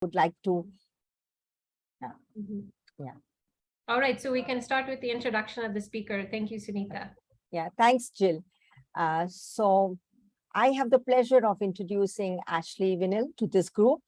would like to. Yeah. Mhm. Yeah. All right, so we can start with the introduction of the speaker. Thank you, Sunita. Yeah. Thanks, Jill. So I have the pleasure of introducing Ashley Vinil to this group.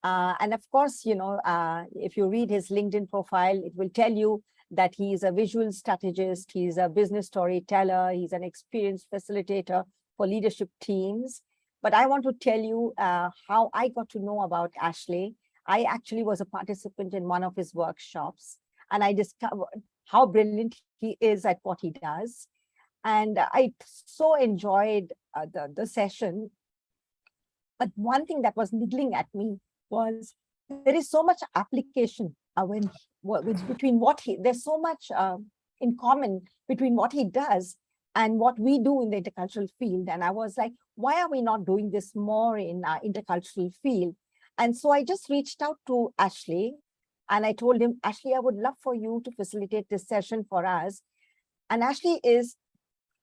And of course, if you read his LinkedIn profile, it will tell you that he is a visual strategist, he's a business storyteller, he's an experienced facilitator for leadership teams. But I want to tell you how I got to know about Ashley. I actually was a participant in one of his workshops, and I discovered how brilliant he is at what he does. And I so enjoyed the session. But one thing that was niggling at me was there is so much application between there's so much in common between what he does and what we do in the intercultural field. And I was like, why are we not doing this more in our intercultural field? And so I just reached out to Ashley and I told him, Ashley, I would love for you to facilitate this session for us. And Ashley is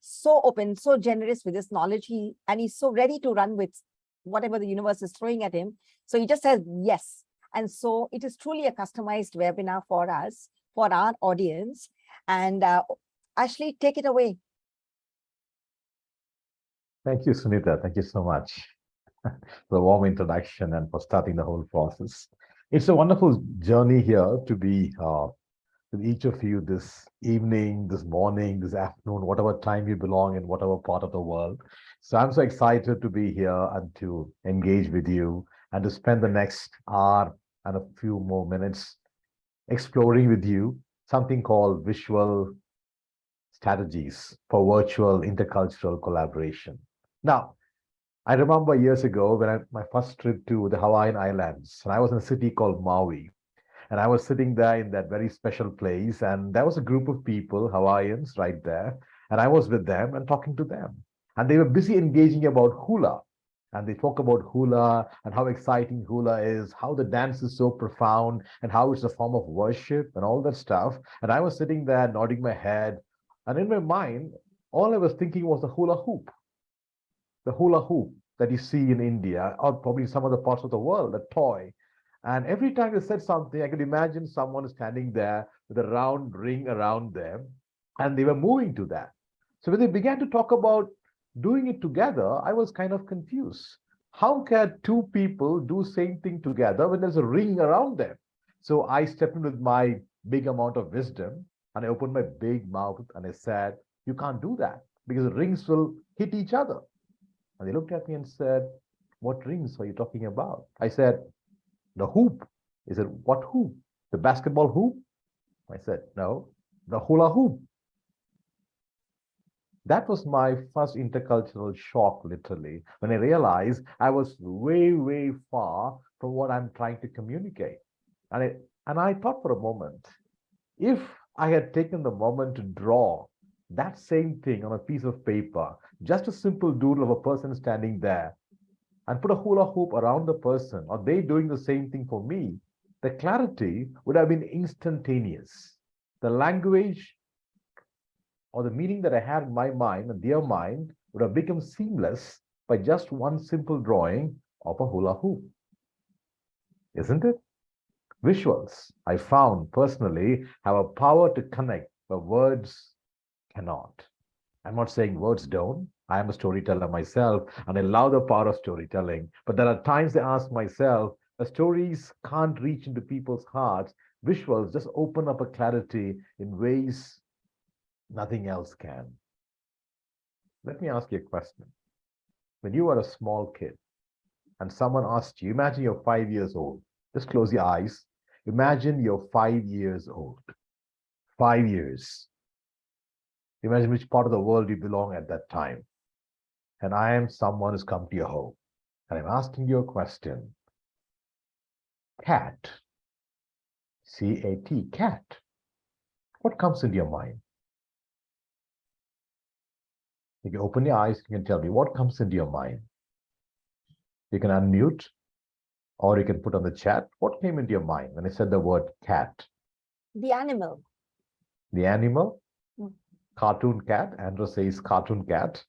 so open, so generous with his knowledge. He's so ready to run with whatever the universe is throwing at him. So he just says yes. And so it is truly a customized webinar for us, for our audience. And Ashley, take it away. Thank you, Sunita. Thank you so much for the warm introduction and for starting the whole process. It's a wonderful journey here to be with each of you this evening, this morning, this afternoon, whatever time you belong in, whatever part of the world. So I'm so excited to be here and to engage with you and to spend the next hour and a few more minutes exploring with you something called visual strategies for virtual intercultural collaboration. Now, I remember years ago when my first trip to the Hawaiian Islands, and I was in a city called Maui. And I was sitting there in that very special place, and there was a group of people, Hawaiians, right there. And I was with them and talking to them. And they were busy engaging about hula. And they talk about hula and how exciting hula is, how the dance is so profound, and how it's a form of worship and all that stuff. And I was sitting there nodding my head. And in my mind, all I was thinking was the hula hoop that you see in India, or probably in some other parts of the world, a toy. And every time they said something, I could imagine someone standing there with a round ring around them, and they were moving to that. So when they began to talk about doing it together, I was kind of confused. How can two people do same thing together when there's a ring around them? So I stepped in with my big amount of wisdom, and I opened my big mouth and I said, you can't do that because the rings will hit each other. And they looked at me and said, what rings are you talking about? I said, the hoop. He said, what hoop? The basketball hoop? I said, no, the hula hoop. That was my first intercultural shock, literally, when I realized I was way, way far from what I'm trying to communicate. And I thought for a moment, if I had taken the moment to draw that same thing on a piece of paper, just a simple doodle of a person standing there, and put a hula hoop around the person, or they doing the same thing for me, the clarity would have been instantaneous. The language or the meaning that I had in my mind and their mind would have become seamless by just one simple drawing of a hula hoop. Isn't it? Visuals, I found personally, have a power to connect where words cannot. I'm not saying words don't. I am a storyteller myself, and I love the power of storytelling. But there are times I ask myself, the stories can't reach into people's hearts. Visuals just open up a clarity in ways nothing else can. Let me ask you a question. When you were a small kid and someone asked you, imagine you're 5 years old. Just close your eyes. Imagine you're 5 years old. 5 years. Imagine which part of the world you belong at that time. And I am someone who's come to your home. And I'm asking you a question. Cat. C-A-T, cat. What comes into your mind? You can open your eyes, you can tell me what comes into your mind. You can unmute, or you can put on the chat. What came into your mind when I said the word cat? The animal. The animal? Cartoon cat. Andrew says cartoon cat.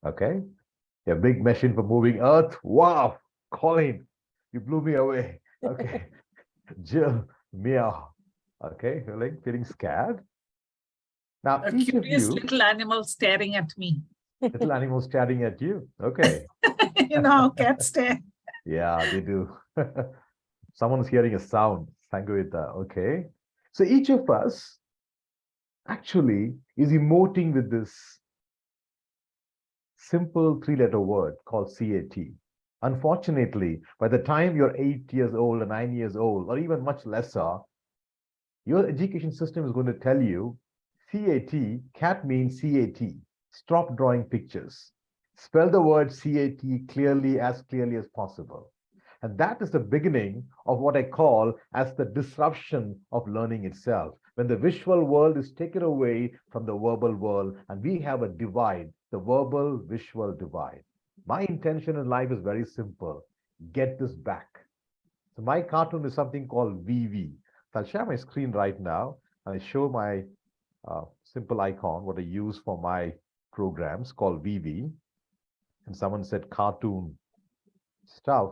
Okay. A big machine for moving earth. Wow. Colin, you blew me away. Okay. Jill, meow. Okay, feeling scared. Now, A each of curious you, little animal staring at me. little animal staring at you. Okay. You know how cats stare. Yeah, they do. Someone's hearing a sound. Sanguita. Okay. So each of us actually is emoting with this simple three-letter word called CAT. Unfortunately, by the time you're 8 years old or 9 years old, or even much lesser, your education system is going to tell you CAT, cat means CAT. Stop drawing pictures. Spell the word CAT clearly as possible. And that is the beginning of what I call as the disruption of learning itself. When the visual world is taken away from the verbal world and we have a divide, the verbal visual divide. My intention in life is very simple. Get this back. So my cartoon is something called VV. So I'll share my screen right now and I show my simple icon, what I use for my programs called VV. And someone said cartoon stuff.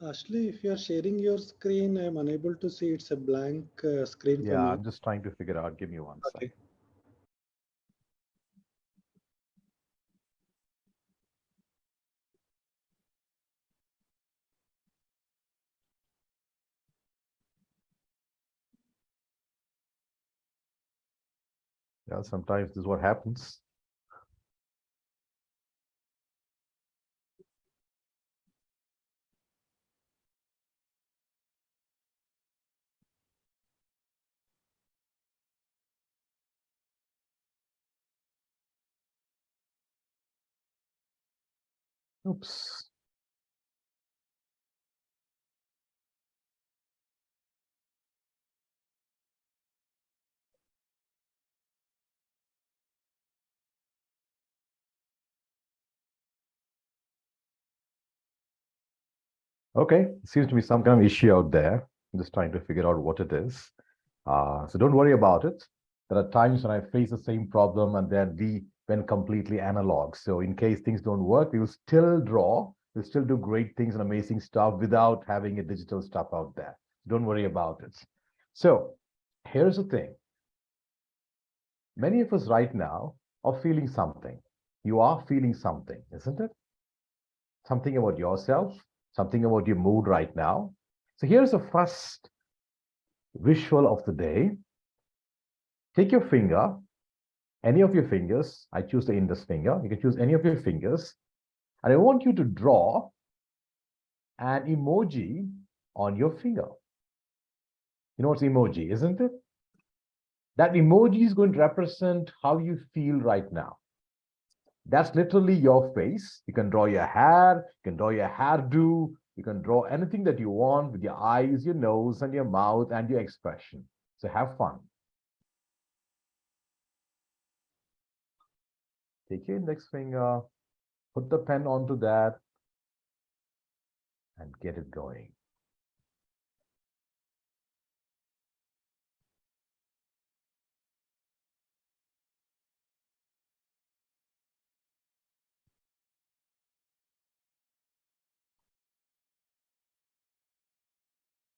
Ashley, if you are sharing your screen, I'm unable to see. It's a blank screen for Yeah, me. I'm just trying to figure out. Give me one second. Okay. Yeah, sometimes this is what happens. Oops. Okay, seems to be some kind of issue out there. I'm just trying to figure out what it is. So don't worry about it. There are times when I face the same problem and then we went completely analog. So in case things don't work, we will still draw. We'll still do great things and amazing stuff without having a digital stuff out there. Don't worry about it. So here's the thing. Many of us right now are feeling something. You are feeling something, isn't it? Something about yourself, something about your mood right now. So here's the first visual of the day. Take your finger, any of your fingers. I choose the index finger. You can choose any of your fingers. And I want you to draw an emoji on your finger. You know what's emoji, isn't it? That emoji is going to represent how you feel right now. That's literally your face. You can draw your hair, you can draw your hairdo, you can draw anything that you want with your eyes, your nose, and your mouth, and your expression. So have fun. Take your index finger, put the pen onto that, and get it going.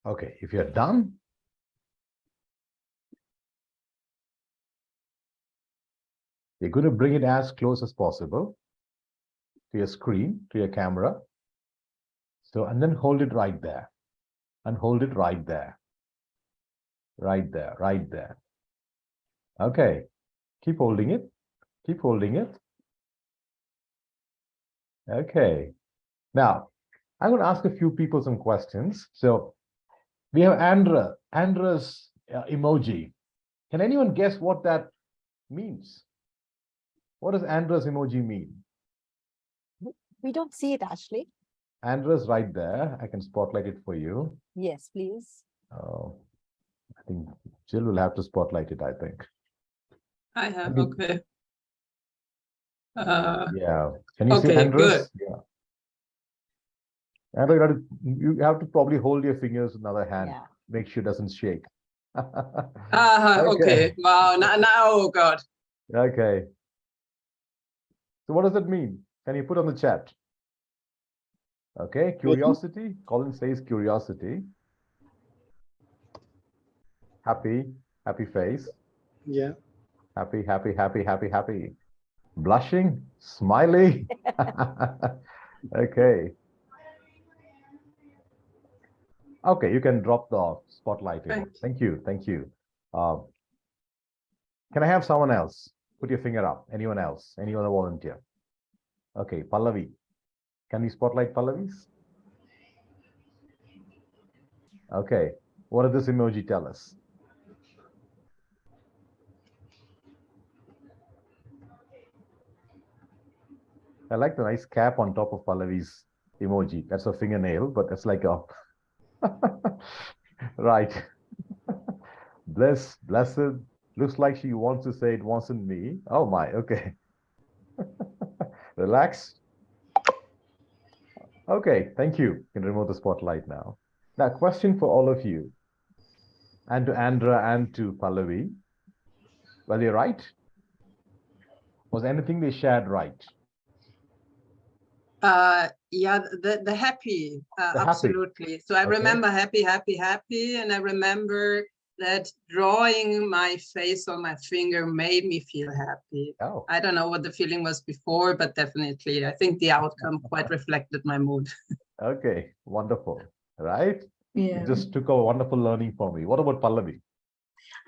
Okay, if you're done, you're going to bring it as close as possible to your screen, to your camera. So, and then hold it right there. And hold it right there. Right there, right there. Okay, keep holding it. Keep holding it. Okay. Now, I'm going to ask a few people some questions. So we have Andra's emoji. Can anyone guess what that means? What does Andra's emoji mean? We don't see it, Ashley. Andra's right there. I can spotlight it for you. Yes, please. Oh, I think Jill will have to spotlight it, I think. I have, mean, okay. Yeah. Can you see Okay, Andra's? good. Yeah. Andra, you have to probably hold your fingers with another hand. Yeah. Make sure it doesn't shake. Okay. Wow. Now, oh God. Okay. So what does it mean? Can you put on the chat? Okay, curiosity. Colin says curiosity. Happy, happy face. Yeah. Happy, happy, happy, happy, happy. Blushing, smiley. Okay. Okay, you can drop the spotlight in. Thank you. Thank you. Can I have someone else? Put your finger up. Anyone else? Any other volunteer? Okay, Pallavi. Can we spotlight Pallavis? Okay. What does this emoji tell us? I like the nice cap on top of Pallavi's emoji. That's a fingernail, but that's like a right. Bliss, blessed. Looks like she wants to say it wasn't me. Oh my, okay. Relax. Okay, thank you. You can remove the spotlight now. Now, question for all of you, and to Andra and to Pallavi. Well, you're right. Was anything they shared right? Yeah, the happy, The happy. absolutely. So I Okay. remember happy, happy, happy, and I remember that drawing my face on my finger made me feel happy. Oh, I don't know what the feeling was before, but definitely I think the outcome quite reflected my mood. okay. Wonderful. Right? Yeah. You just took a wonderful learning for me. What about Pallavi?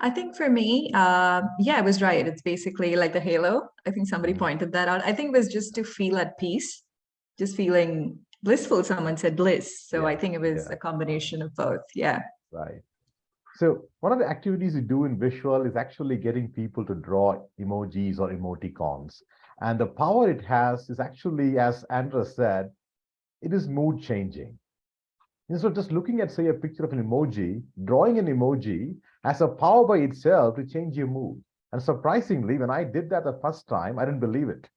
I think for me, yeah, I was right. It's basically like the halo. I think somebody Mhm. pointed that out. I think it was just to feel at peace, just feeling blissful. Someone said bliss. So I Yeah, think it was yeah. a combination of both. Yeah. Right. So one of the activities we do in visual is actually getting people to draw emojis or emoticons. And the power it has is actually, as Andra said, it is mood changing. Instead of just looking at, say, a picture of an emoji, drawing an emoji has a power by itself to change your mood. And surprisingly, when I did that the first time, I didn't believe it.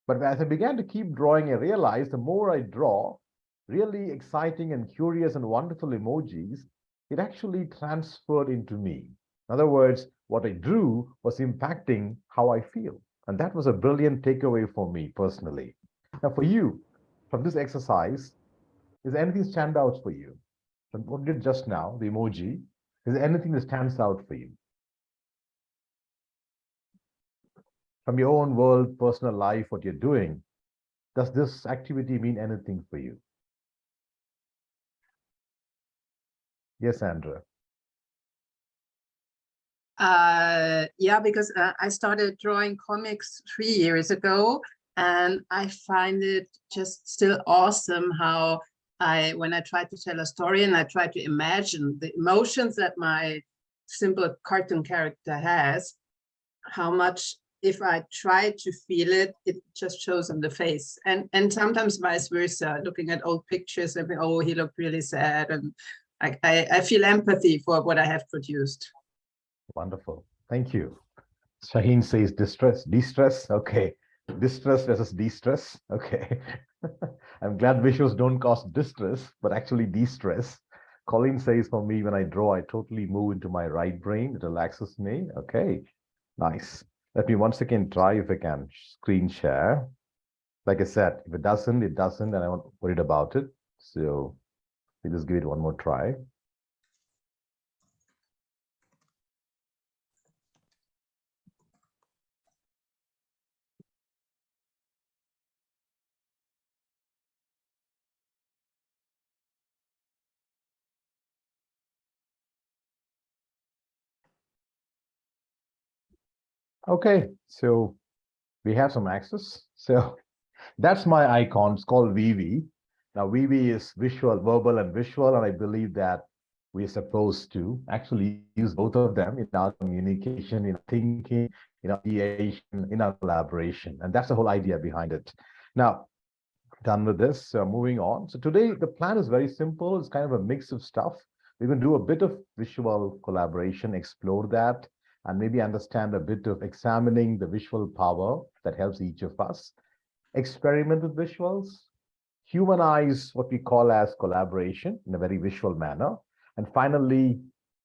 But as I began to keep drawing, I realized the more I draw really exciting and curious and wonderful emojis, it actually transferred into me. In other words, what I drew was impacting how I feel. And that was a brilliant takeaway for me personally. Now, for you, from this exercise, is anything stand out for you? From what you did just now, the emoji, is there anything that stands out for you? From your own world, personal life, what you're doing, does this activity mean anything for you? Yes, Andrea. Yeah, because I started drawing comics 3 years ago, and I find it just still awesome how when I try to tell a story and I try to imagine the emotions that my simple cartoon character has, how much if I try to feel it, it just shows on the face. And sometimes vice versa, looking at old pictures and oh, he looked really sad. And I feel empathy for what I have produced. Wonderful. Thank you. Shaheen says distress, de-stress. Okay. Distress versus de-stress. Okay. I'm glad visuals don't cause distress, but actually de-stress. Colleen says for me, when I draw, I totally move into my right brain. It relaxes me. Okay. Nice. Let me once again try if I can screen share. Like I said, if it doesn't, it doesn't, and I'm not worried about it. So let me just give it one more try. Okay, so we have some access. So that's my icon. It's called VV. Now, VV is visual, verbal, and visual, and I believe that we're supposed to actually use both of them in our communication, in our thinking, in our ideation, in our collaboration. And that's the whole idea behind it. Now, done with this, moving on. So today, the plan is very simple. It's kind of a mix of stuff. We're going to do a bit of visual collaboration, explore that, and maybe understand a bit of examining the visual power that helps each of us. Experiment with visuals, humanize what we call as collaboration in a very visual manner, and finally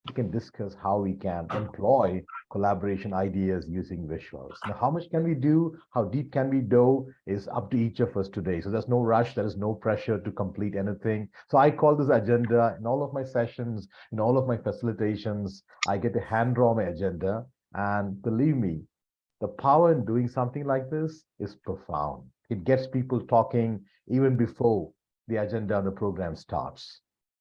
we can discuss how we can employ collaboration ideas using visuals. Now, how much can we do? How deep can we go is up to each of us today. So there's no rush. There is no pressure to complete anything. So I call this agenda in all of my sessions, in all of my facilitations. I get to hand draw my agenda. And believe me, the power in doing something like this is profound. It gets people talking even before the agenda of the program starts.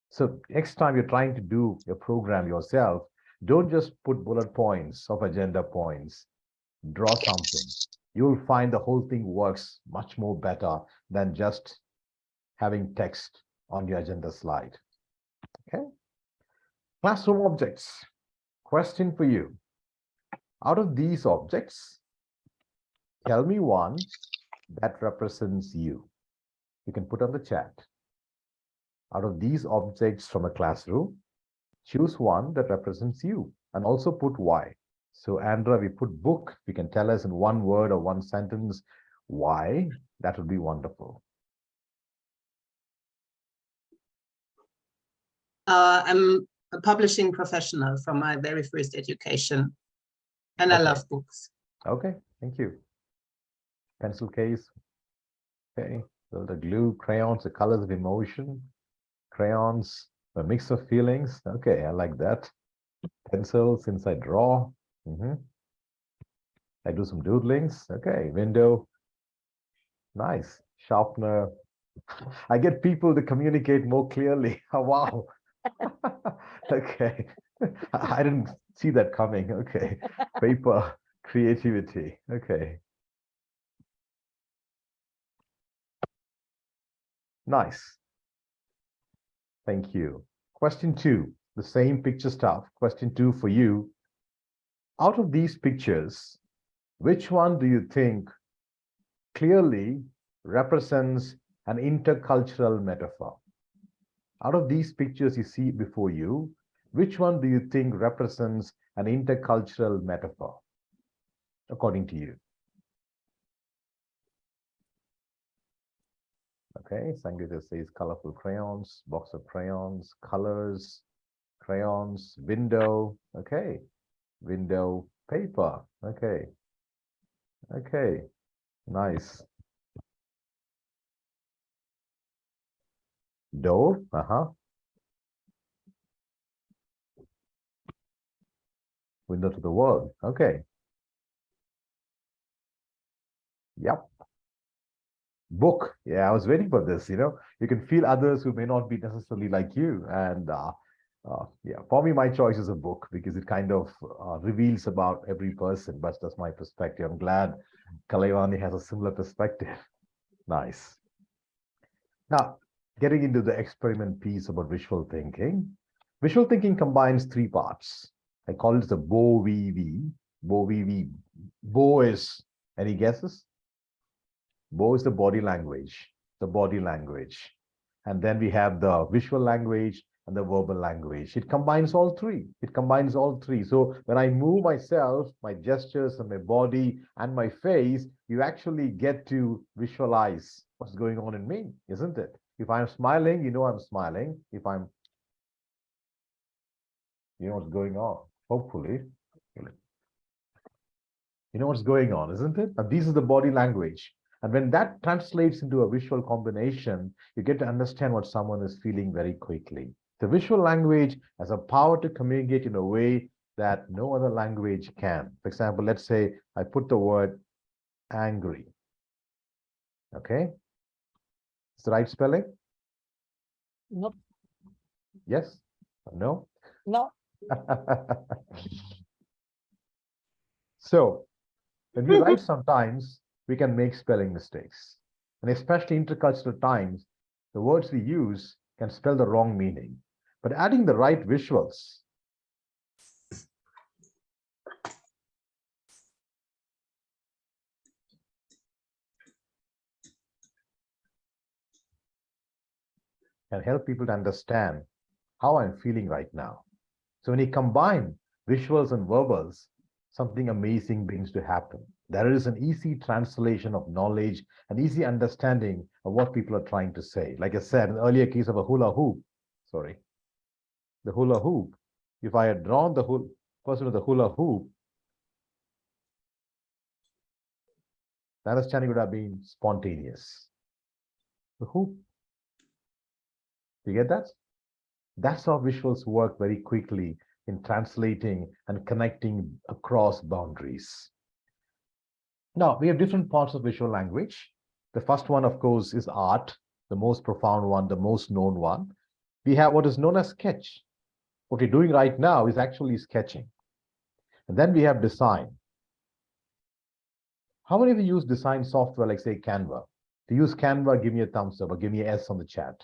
So next time you're trying to do your program yourself, don't just put bullet points of agenda points. Draw something. You'll find the whole thing works much more better than just having text on your agenda slide. Okay. Classroom objects. Question for you. Out of these objects, tell me one that represents you. You can put on the chat. Out of these objects from a classroom, choose one that represents you and also put why. So Andra, we put book. You can tell us in one word or one sentence why. That would be wonderful. I'm a publishing professional from my very first education, and I love books. Okay, thank you. Pencil case. Okay, so the glue, crayons, the colors of emotion. Crayons, a mix of feelings. Okay, I like that. Pencil, since I draw. I do some doodlings. Okay, window. Nice. Sharpener. I get people to communicate more clearly. Oh, wow. Okay. I didn't see that coming. Okay. Paper, creativity. Okay. Nice. Thank you. Question 2, the same picture stuff. Question 2 for you. Out of these pictures, which one do you think clearly represents an intercultural metaphor? Out of these pictures you see before you, which one do you think represents an intercultural metaphor, according to you? Okay, Sangeeta says colorful crayons, box of crayons, colors, crayons, window. Okay, window, paper. Okay, okay, nice. Door, window to the world. Okay. Yep. Book. Yeah, I was waiting for this. You can feel others who may not be necessarily like you. And yeah, for me, my choice is a book because it kind of reveals about every person, but that's my perspective. I'm glad Kalayani has a similar perspective. Nice. Now, getting into the experiment piece about visual thinking. Visual thinking combines 3 parts. I call it the BOVV. BOVV. Bo is, any guesses? Bo is the body language, And then we have the visual language and the verbal language. It combines all 3. So when I move myself, my gestures and my body and my face, you actually get to visualize what's going on in me, isn't it? If I'm smiling, you know I'm smiling. If I'm, you know what's going on, hopefully. You know what's going on, isn't it? And this is the body language. And when that translates into a visual combination, you get to understand what someone is feeling very quickly. The visual language has a power to communicate in a way that no other language can. For example, let's say I put the word angry. Okay? Is the right spelling? Nope. Yes? No? No. So, when we write sometimes, we can make spelling mistakes. And especially intercultural times, the words we use can spell the wrong meaning. But adding the right visuals can help people to understand how I'm feeling right now. So when you combine visuals and verbals, something amazing begins to happen. There is an easy translation of knowledge, an easy understanding of what people are trying to say. Like I said, in the earlier case of a hula hoop, the hula hoop, if I had drawn the person with the hula hoop, the understanding would have been spontaneous. The hoop. You get that? That's how visuals work very quickly in translating and connecting across boundaries. Now, we have different parts of visual language. The first one, of course, is art, the most profound one, the most known one. We have what is known as sketch. What we're doing right now is actually sketching. And then we have design. How many of you use design software like, say, Canva? If you use Canva, give me a thumbs up or give me an S on the chat.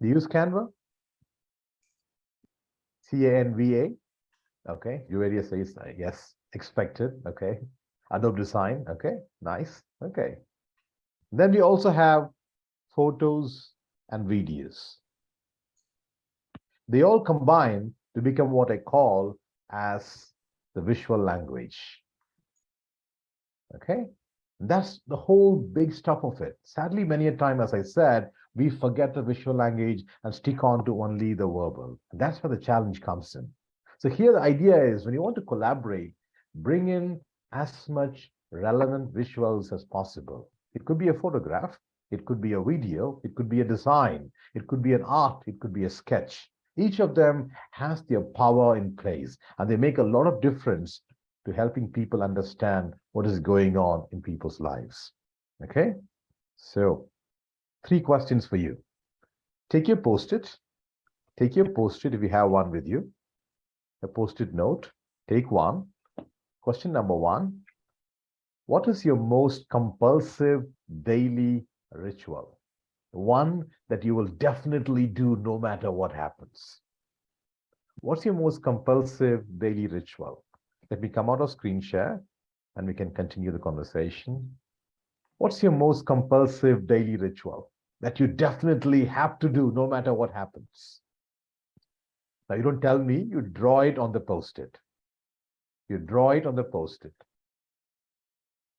Do you use Canva? C-A-N-V-A? Okay, Juveria says yes, expected. Okay, Adobe Design. Okay, nice. Okay, then we also have photos and videos. They all combine to become what I call as the visual language. Okay, that's the whole big stuff of it. Sadly, many a time, as I said, we forget the visual language and stick on to only the verbal. That's where the challenge comes in. So here the idea is when you want to collaborate, bring in as much relevant visuals as possible. It could be a photograph, it could be a video, it could be a design, it could be an art, it could be a sketch. Each of them has their power in place, and they make a lot of difference to helping people understand what is going on in people's lives. Okay, so 3 questions for you. Take your post-it. Take your post-it if you have one with you. A post-it note. Take one. Question number 1. What is your most compulsive daily ritual? One that you will definitely do no matter what happens. What's your most compulsive daily ritual? Let me come out of screen share and we can continue the conversation. What's your most compulsive daily ritual that you definitely have to do no matter what happens? Now, you don't tell me, you draw it on the post-it. You draw it on the post-it.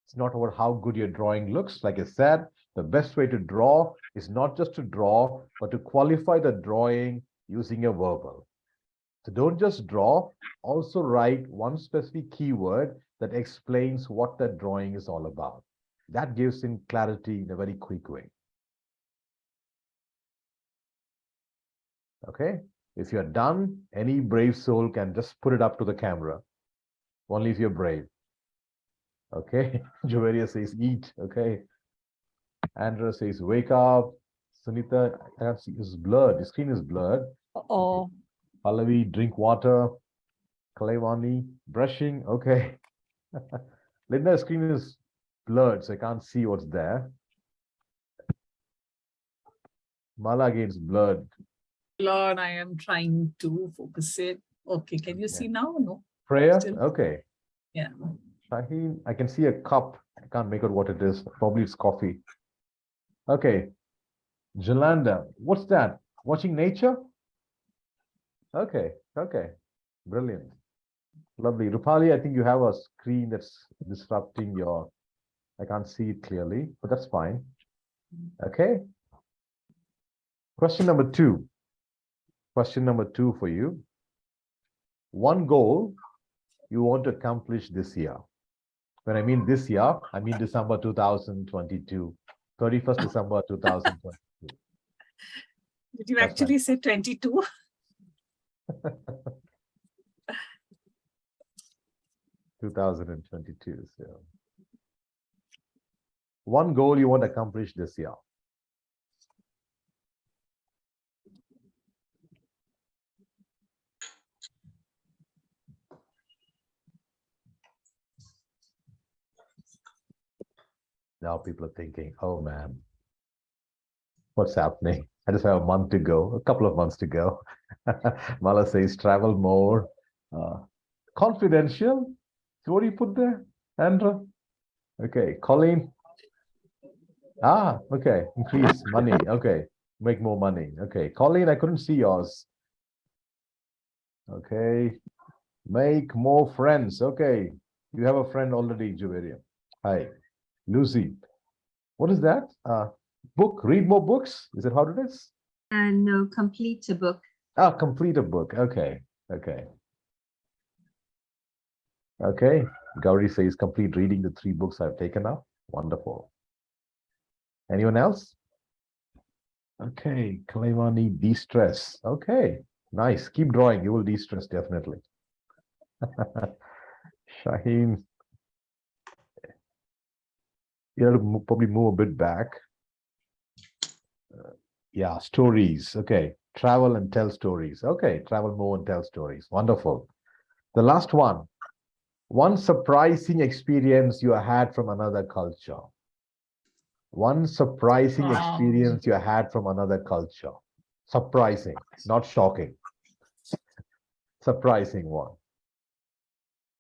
It's not about how good your drawing looks. Like I said, the best way to draw is not just to draw, but to qualify the drawing using a verbal. So don't just draw, also write one specific keyword that explains what that drawing is all about. That gives in clarity in a very quick way. Okay, if you're done, any brave soul can just put it up to the camera. Only if you're brave. Okay, Juveria says eat. Okay, Andrea says wake up. Sunita, I can't see, it's blurred. The screen is blurred. Oh, Pallavi, drink water. Kalevani, brushing. Okay. Linda, screen is blurred, so I can't see what's there. Mala again is blurred. Lord, I am trying to focus it. Okay, can you see now? No. Prayer. Still. Okay. Yeah. Shaheen, I can see a cup. I can't make out what it is. Probably it's coffee. Okay. Jolanda, what's that? Watching nature? Okay. Okay. Brilliant. Lovely. Rupali, I think you have a screen that's disrupting your, I can't see it clearly, but that's fine. Okay. Question number 2. Question number 2 for you. One goal you want to accomplish this year. When I mean this year, I mean December 2022, 31st December 2022. Did you That's actually say 22? So one goal you want to accomplish this year. Now people are thinking, oh man, what's happening? I just have a month to go, a couple of months to go. Mala says travel more. Confidential. So what do you put there, Andra? Okay, Colleen. Ah, okay, increase money. Okay, make more money. Okay, Colleen, I couldn't see yours. Okay, make more friends. Okay, you have a friend already, Juveria. Hi, Lucy. What is that? Book, read more books. Is that how it is? And no, complete a book. Ah, complete a book. Okay. Okay. Okay. Gauri says complete reading the 3 books I've taken up. Wonderful. Anyone else? Okay. Kalaimani, de-stress. Okay. Nice. Keep drawing. You will de-stress definitely. Shaheen. You have to probably move a bit back. Yeah, stories. Okay. Travel and tell stories. Okay. Travel more and tell stories. Wonderful. The last one. One surprising experience you had from another culture. One surprising experience you had from another culture. Surprising, not shocking. Surprising one.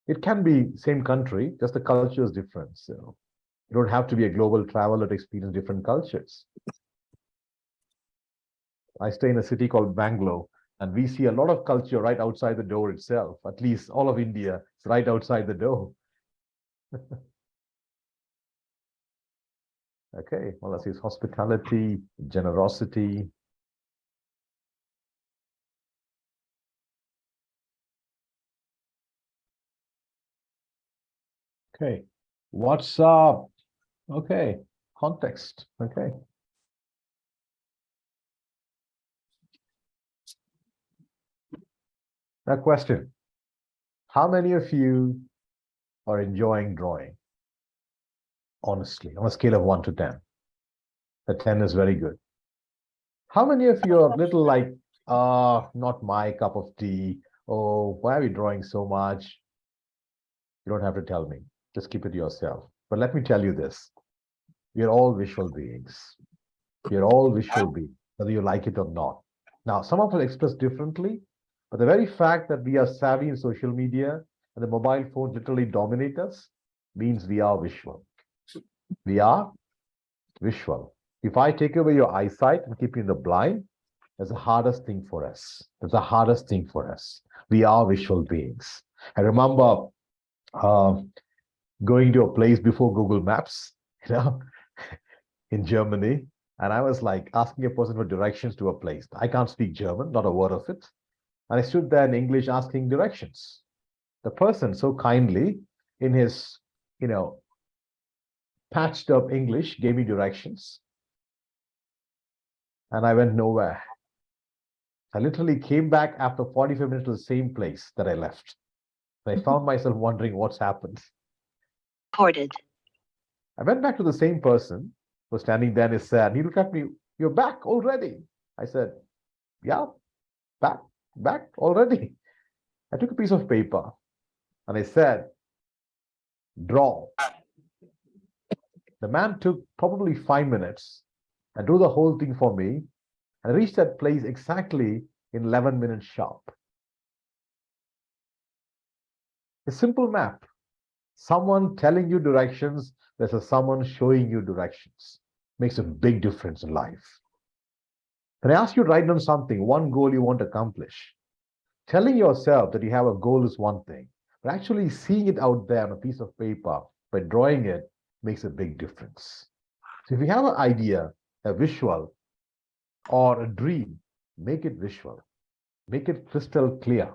It can be same country, just the culture is different. So you don't have to be a global traveler to experience different cultures. I stay in a city called Bangalore, and we see a lot of culture right outside the door itself. At least all of India is right outside the door. Okay, well, that is hospitality, generosity. Okay, what's up? Okay, context. Okay. Now, question. How many of you are enjoying drawing? Honestly, on a scale of 1 to 10. The 10 is very good. How many of you are little like, not my cup of tea? Oh, why are you drawing so much? You don't have to tell me. Just keep it to yourself. But let me tell you this. We are all visual beings. We are all visual beings, whether you like it or not. Now, some of us express differently, but the very fact that we are savvy in social media and the mobile phones literally dominate us means we are visual. We are visual. If I take away your eyesight and keep you in the blind, that's the hardest thing for us. That's the hardest thing for us. We are visual beings. I remember going to a place before Google Maps, in Germany, and I was like asking a person for directions to a place. I can't speak German, not a word of it. And I stood there in English asking directions. The person so kindly, in his, patched up English, gave me directions. And I went nowhere. I literally came back after 45 minutes to the same place that I left. And I found myself wondering what's happened. Recorded. I went back to the same person who was standing there and he said, he looked at me, "You're back already." I said, "Yeah, back already." I took a piece of paper and I said, "Draw." The man took probably 5 minutes and drew the whole thing for me. And I reached that place exactly in 11 minutes sharp. A simple map. Someone telling you directions versus someone showing you directions makes a big difference in life. When I ask you to write down something, one goal you want to accomplish, telling yourself that you have a goal is one thing, but actually seeing it out there on a piece of paper by drawing it makes a big difference. So if you have an idea, a visual, or a dream, make it visual. Make it crystal clear.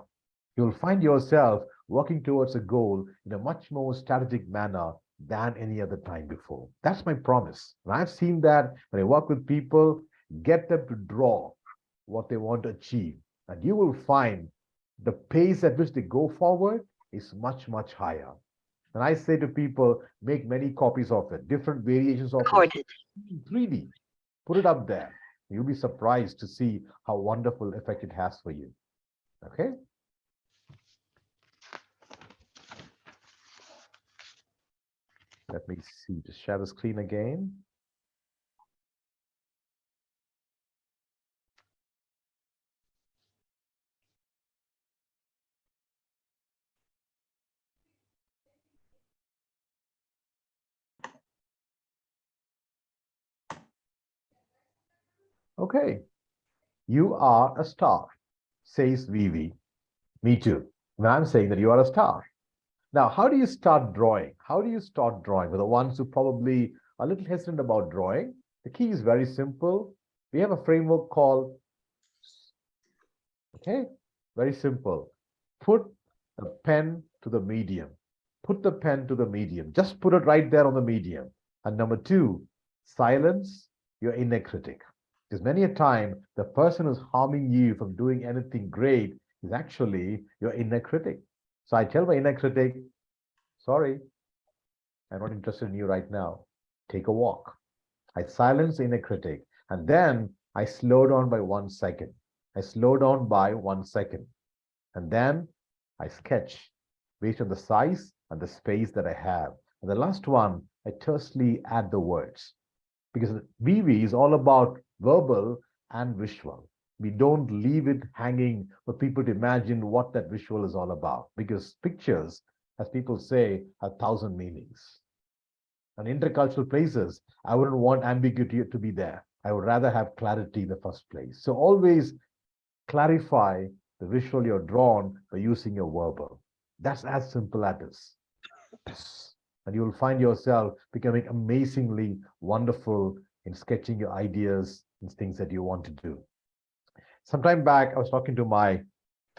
You'll find yourself working towards a goal in a much more strategic manner than any other time before. That's my promise. And I've seen that when I work with people, get them to draw what they want to achieve. And you will find the pace at which they go forward is much, much higher. And I say to people, make many copies of it, different variations of Recorded. it, 3D, put it up there. You'll be surprised to see how wonderful effect it has for you. Okay? Let me see, just share the screen again. Okay, you are a star, says Vivi. Me too. And I'm saying that you are a star. Now, how do you start drawing? How do you start drawing? For the ones who probably are a little hesitant about drawing, the key is very simple. We have a framework called Okay, very simple. Put the pen to the medium. Put the pen to the medium. Just put it right there on the medium. And number two, silence your inner critic. Because many a time, the person who's harming you from doing anything great is actually your inner critic. So I tell my inner critic, sorry, I'm not interested in you right now. Take a walk. I silence the inner critic. And then I slow down by 1 second. I slow down by 1 second. And then I sketch based on the size and the space that I have. And the last one, I tersely add the words. Because BV is all about verbal and visual. We don't leave it hanging for people to imagine what that visual is all about. Because pictures, as people say, have 1,000 meanings. And intercultural places, I wouldn't want ambiguity to be there. I would rather have clarity in the first place. So always clarify the visual you're drawn by using your verbal. That's as simple as this. And you'll find yourself becoming amazingly wonderful in sketching your ideas and things that you want to do. Some time back, I was talking to my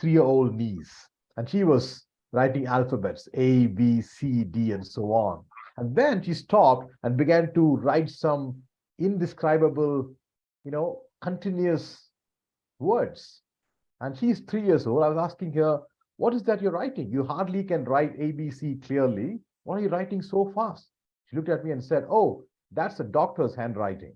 3-year-old niece, and she was writing alphabets, A, B, C, D, and so on. And then she stopped and began to write some indescribable, continuous words. And she's 3 years old. I was asking her, what is that you're writing? You hardly can write ABC clearly. Why are you writing so fast? She looked at me and said, oh, that's a doctor's handwriting.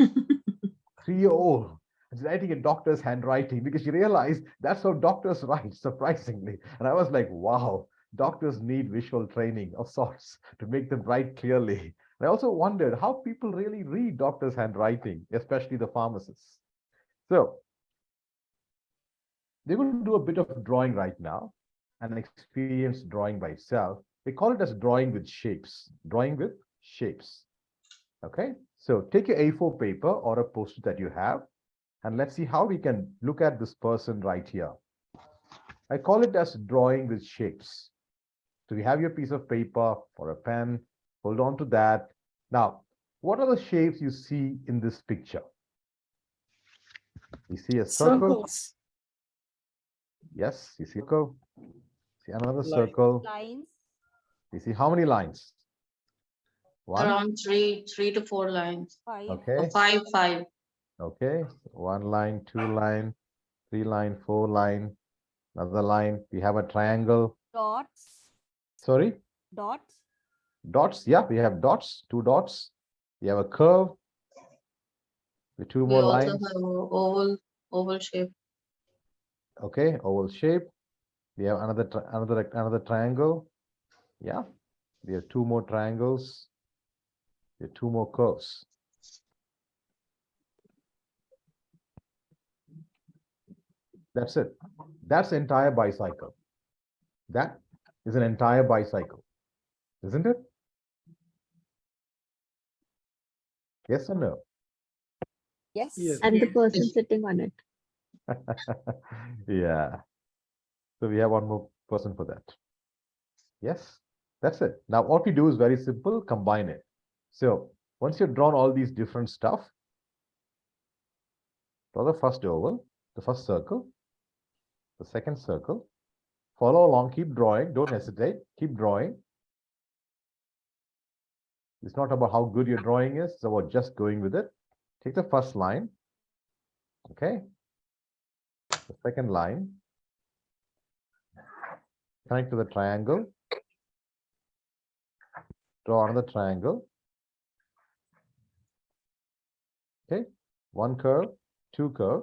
3-year-old is writing a doctor's handwriting because she realized that's how doctors write, surprisingly. And I was like, wow, doctors need visual training of sorts to make them write clearly. And I also wondered how people really read doctors' handwriting, especially the pharmacists. So they're going to do a bit of drawing right now, an experience drawing by itself. We call it as drawing with shapes, drawing with shapes. Okay, so take your A4 paper or a post-it that you have, and let's see how we can look at this person right here. I call it as drawing with shapes. So you have your piece of paper or a pen, hold on to that. Now, what are the shapes you see in this picture? You see a circle. Circles. Yes, you see a circle. See another Line. circle. Lines. You see how many lines? One. Around three to four lines. Five. Okay. Five. Okay. 1 line, 2 line, 3 line, 4 line, another line. We have a triangle. Dots. Sorry? Dots. Dots. Yeah, we have dots, 2 dots. We have a curve with 2 We more also lines. have oval shape. Okay, oval shape. We have another triangle. Yeah. We have 2 more triangles. We have 2 more curves. That's it. That's the entire bicycle. That is an entire bicycle, isn't it? Yes or no? Yes. Yes. And the person sitting on it. Yeah. So we have 1 more person for that. Yes, that's it. Now what we do is very simple, combine it. So once you've drawn all these different stuff, draw the first oval, the first circle, the second circle, follow along, keep drawing, don't hesitate, keep drawing. It's not about how good your drawing is, it's about just going with it. Take the first line, okay? The second line, connect to the triangle, draw another triangle, okay? 1 curve, 2 curve.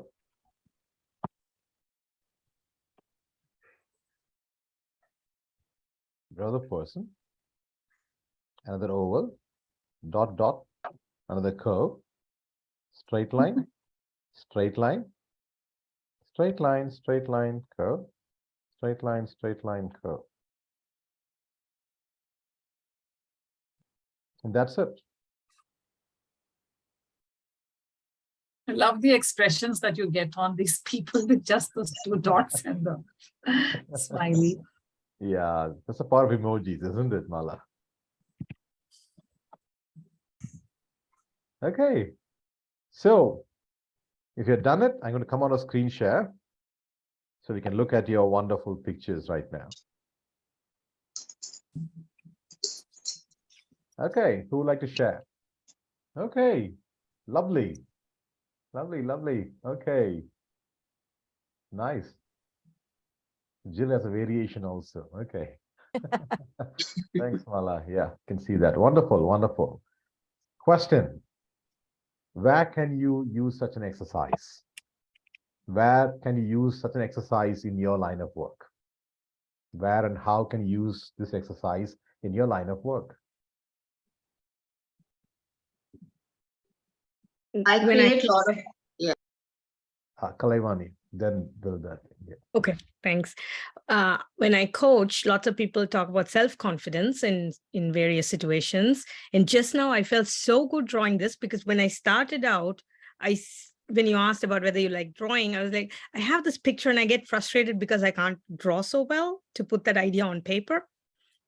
Draw the person, another oval, dot, dot, another curve, straight line, straight line, straight line, straight line, curve, straight line, curve. And that's it. I love the expressions that you get on these people with just those 2 dots and the smiley. Yeah, that's a power of emojis, isn't it, Mala? Okay, so if you've done it, I'm going to come on a screen share. So we can look at your wonderful pictures right now. Okay, who would like to share? Okay, lovely. Lovely, lovely. Okay. Nice. Jill has a variation also. Okay. Thanks, Mala. Yeah, can see that. Wonderful, wonderful. Question. Where can you use such an exercise? Where can you use such an exercise in your line of work? Where and how can you use this exercise in your line of work? I When I- create a lot of, Kalaivani, then build that. Yeah. Okay, thanks. When I coach, lots of people talk about self-confidence in various situations. And just now I felt so good drawing this because when I started out, when you asked about whether you like drawing, I was like, I have this picture and I get frustrated because I can't draw so well to put that idea on paper.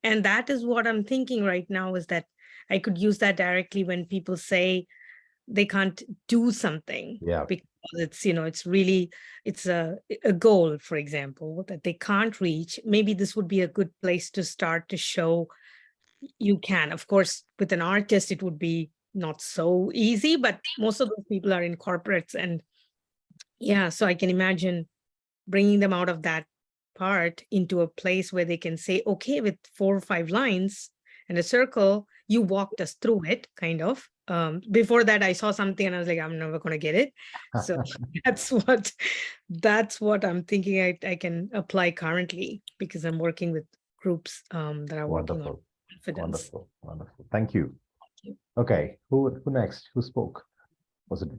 And that is what I'm thinking right now, is that I could use that directly when people say they can't do something. Yeah. Because it's a goal, for example, that they can't reach. Maybe this would be a good place to start to show you can. Of course, with an artist, it would be not so easy, but most of those people are in corporates. And yeah, so I can imagine bringing them out of that part into a place where they can say, okay, with 4 or 5 lines and a circle, you walked us through it, kind of. Before that, I saw something and I was like, I'm never going to get it. So that's what I'm thinking I can apply currently, because I'm working with groups that are working on Wonderful. confidence. Wonderful. Wonderful. Thank you. Okay. Who next? Who spoke? Was it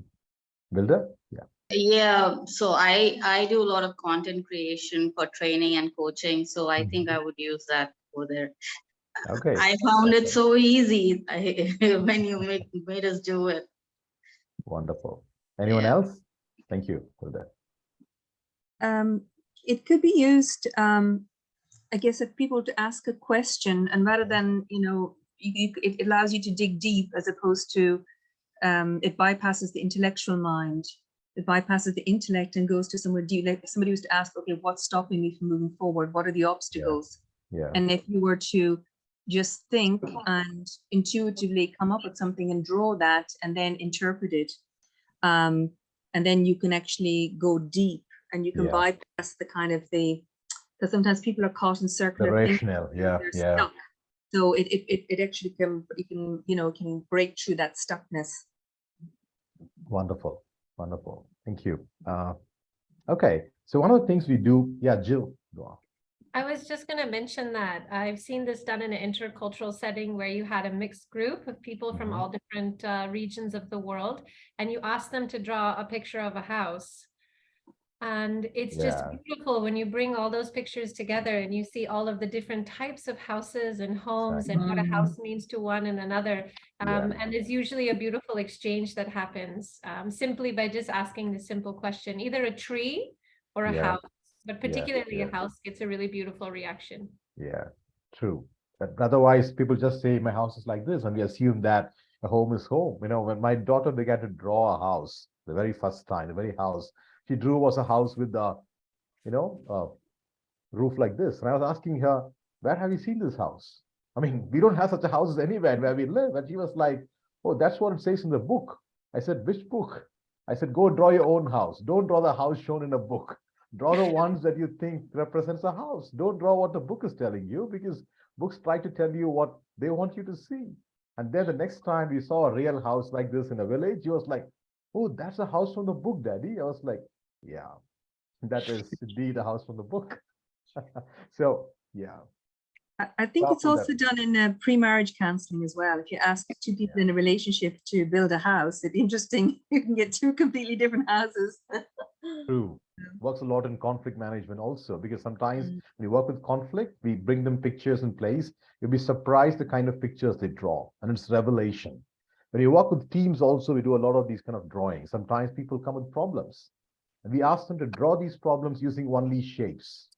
Wilder? Yeah. yeah, so I do a lot of content creation for training and coaching. So I think I would use that over there. Okay. I found it so easy when you made us do it. Wonderful. Anyone Yeah. else? Thank you for that. It could be used, I guess, if people to ask a question, and rather than, it allows you to dig deep, as opposed to, it bypasses the intellectual mind. It bypasses the intellect and goes to somewhere deep. Like somebody was to ask, okay, what's stopping me from moving forward? What are the obstacles? Yeah. And if you were to just think and intuitively come up with something and draw that and then interpret it, and then you can actually go deep and you can Yeah. bypass the kind of because sometimes people are caught in circular The thinking, rationale. Yeah. they're Yeah. stuck. So it actually can break through that stuckness. Wonderful. Wonderful. Thank you. Okay. So one of the things we do, yeah, Jill, go on. I was just going to mention that I've seen this done in an intercultural setting where you had a mixed group of people from all different regions of the world, and you asked them to draw a picture of a house. And it's just beautiful when you bring all those pictures together and you see all of the different types of houses and homes and what a house means to one and another. And there's usually a beautiful exchange that happens simply by just asking the simple question, either a tree or a house, but particularly a house gets a really beautiful reaction. Yeah, true. But otherwise, people just say my house is like this, and we assume that a home is home. When my daughter began to draw a house, the very first time, the very house she drew was a house with the, roof like this. And I was asking her, where have you seen this house? I mean, we don't have such a houses anywhere where we live. And she was like, oh, that's what it says in the book. I said, which book? I said, go draw your own house. Don't draw the house shown in a book. Draw the ones that you think represents a house. Don't draw what the book is telling you, because books try to tell you what they want you to see. And then the next time we saw a real house like this in a village, she was like, oh, that's a house from the book, Daddy. I was like, yeah, that is indeed a house from the book. So, yeah. I think it's also done in pre-marriage counseling as well. If you ask 2 people in a relationship to build a house, it's interesting. You can get 2 completely different houses. True. Works a lot in conflict management also, because sometimes when you work with conflict, we bring them pictures in place. You'll be surprised the kind of pictures they draw, and it's revelation. When you work with teams also, we do a lot of these kind of drawings. Sometimes people come with problems, and we ask them to draw these problems using only shapes,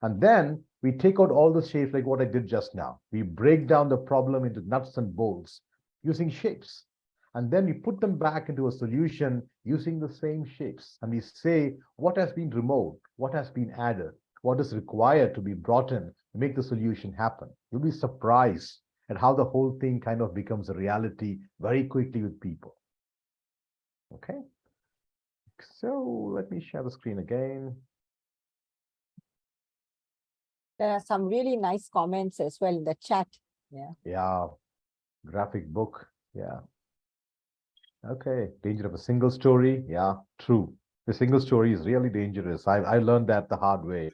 And then we take out all the shapes like what I did just now. We break down the problem into nuts and bolts using shapes. And then we put them back into a solution using the same shapes. And we say what has been removed, what has been added, what is required to be brought in to make the solution happen. You'll be surprised at how the whole thing kind of becomes a reality very quickly with people. Okay. So let me share the screen again. There are some really nice comments as well in the chat. Yeah. Yeah. Graphic book. Yeah. Okay. Danger of a single story. Yeah, true. The single story is really dangerous. I learned that the hard way.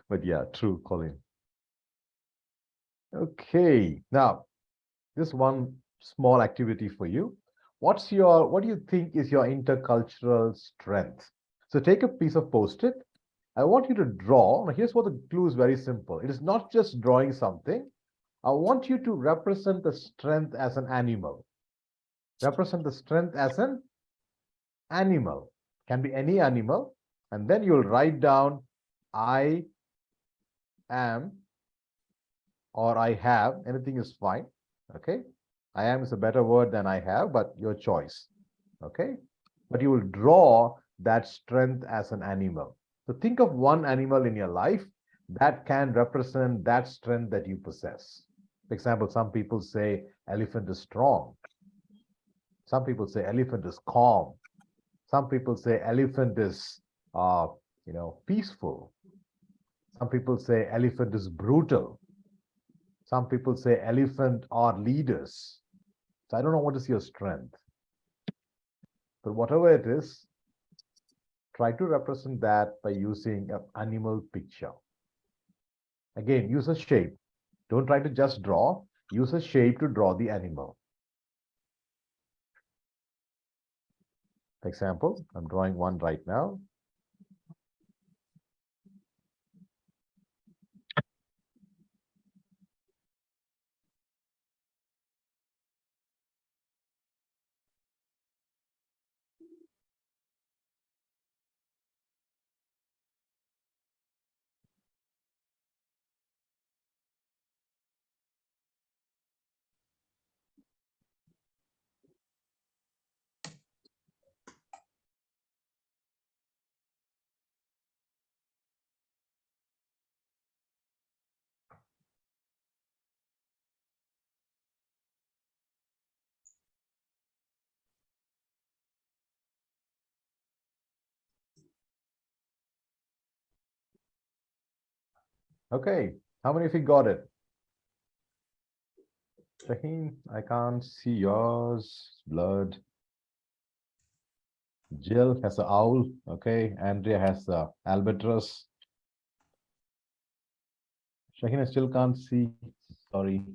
But yeah, true, Colin. Okay. Now, this one small activity for you. What do you think is your intercultural strength? So take a piece of Post-it. I want you to draw. Now, here's what the clue is very simple. It is not just drawing something. I want you to represent the strength as an animal. Represent the strength as an animal. Can be any animal. And then you'll write down I am or I have. Anything is fine. Okay. I am is a better word than I have, but your choice. Okay. But you will draw that strength as an animal. So think of one animal in your life that can represent that strength that you possess. For example, some people say elephant is strong. Some people say elephant is calm. Some people say elephant is, peaceful. Some people say elephant is brutal. Some people say elephant are leaders. So I don't know what is your strength. But whatever it is, try to represent that by using an animal picture. Again, use a shape. Don't try to just draw. Use a shape to draw the animal. For example, I'm drawing one right now. Okay, how many of you got it? Shaheen, I can't see yours. Blurred. Jill has an owl. Okay, Andrea has the albatross. Shaheen, I still can't see. Sorry.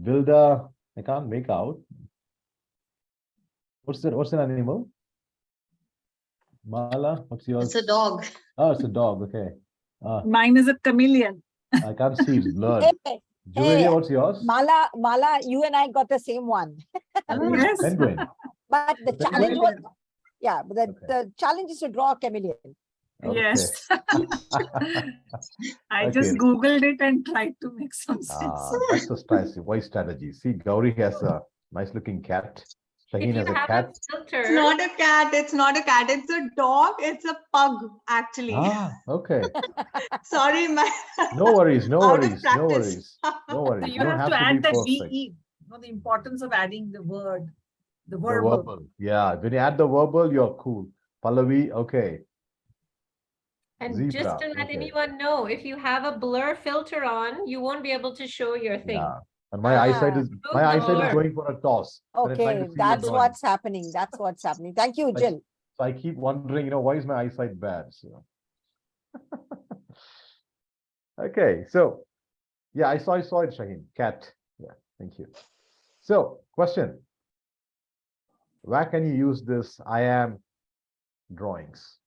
Vilda, I can't make out. What's that? What's an animal? Mala, what's yours? It's a dog. Oh, it's a dog. Okay. Mine is a chameleon. I can't see. It's blurred. Hey, Julia, what's yours? Mala, you and I got the same one. Yes. Penguin. But the challenge was, but Okay. the challenge is to draw a chameleon. Okay. Yes. I Okay. just Googled it and tried to make some sense. That's a wise strategy. See, Gauri has a nice looking cat. If Shaheen you has a have cat. a filter, It's not a cat. It's not a cat. It's a dog. It's a pug, actually. Okay. Sorry, my. No worries. No Out of worries. No practice. worries. No worries. So you don't have to be add that perfect. DE. The importance of adding the word, the The verbal. verbal. Yeah. When you add the verbal, you're cool. Pallavi, okay. and just Zebra. to let Okay. anyone know, if you have a blur filter on, you won't be able to show your thing. Yeah. And my eyesight is Remove the blur. going for a toss. when I'm trying to Okay, see your that's drawing. what's happening. That's what's happening. Thank you, Like- Jill. So I keep wondering, why is my eyesight bad? So. Okay, so yeah, I saw it, Shaheen. Cat. Yeah, thank you. So, question. Where can you use this I am drawings?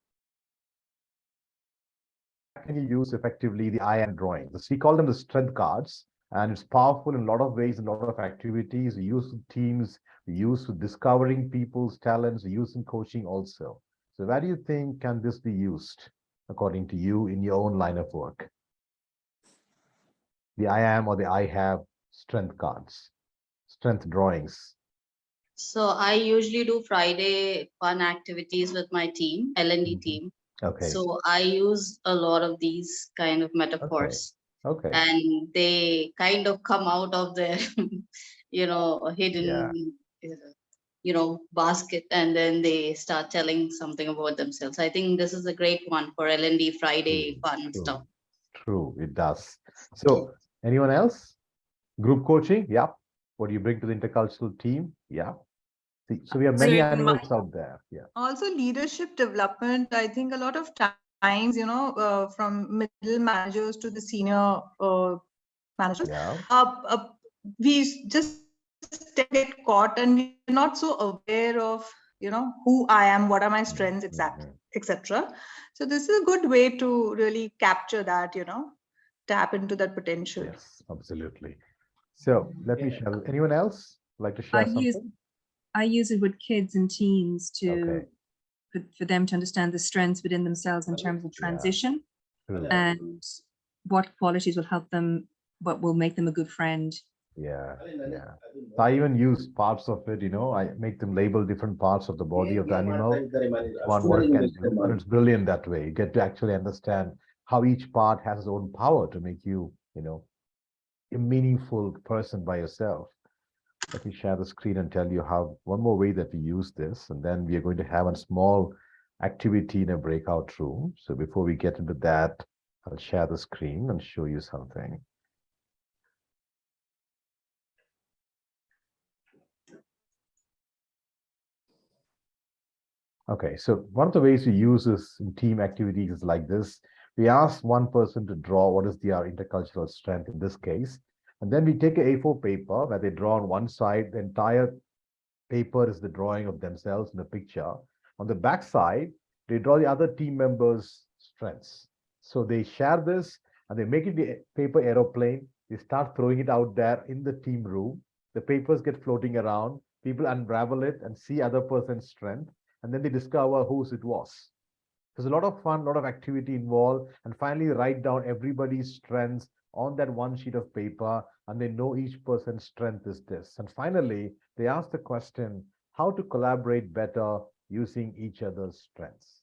Where can you use effectively the I am drawings? We call them the strength cards, and it's powerful in a lot of ways, in a lot of activities. We use with teams, we use with discovering people's talents, we use in coaching also. So where do you think can this be used, according to you, in your own line of work? The I am or the I have strength cards, strength drawings. So I usually do Friday fun activities with my team, L&D Mhm. team. Okay. So I use a lot of these kind of metaphors, Okay. and they kind of come out of their, hidden, basket, and then they start telling something about themselves. I think this is a great one for L&D Friday fun stuff. True, it does. So, anyone else? Group coaching? Yeah. What do you bring to the intercultural team? Yeah. See, so we have many So animals out there. Yeah. Also leadership development. I think a lot of times, from middle managers to the senior managers, Yeah. we just get caught and we're not so aware of, who I am, what are my strengths, etc. So this is a good way to really capture that, tap into that potential. Yes, absolutely. So let me share. Anyone else like to share something? I use it with kids and teens to Okay. for them to understand the strengths within themselves in terms of transition and what qualities will help them, what will make them a good friend. Yeah. So I even use parts of it, I make them label different parts of the body of the animal, what it can do. And it's brilliant that way. You get to actually understand how each part has its own power to make you, a meaningful person by yourself. Let me share the screen and tell you how one more way that we use this, and then we are going to have a small activity in a breakout room. So before we get into that, I'll share the screen and show you something. Okay, so one of the ways we use this in team activities is like this. We ask one person to draw what is their intercultural strength in this case, and then we take a A4 paper where they draw on one side, the entire paper is the drawing of themselves in the picture. On the back side, they draw the other team members' strengths. So they share this and they make it the paper aeroplane. They start throwing it out there in the team room. The papers get floating around. People unravel it and see other person's strength. And then they discover whose it was. There's a lot of fun, a lot of activity involved. And finally, write down everybody's strengths on that one sheet of paper, and they know each person's strength is this. And finally, they ask the question, how to collaborate better using each other's strengths.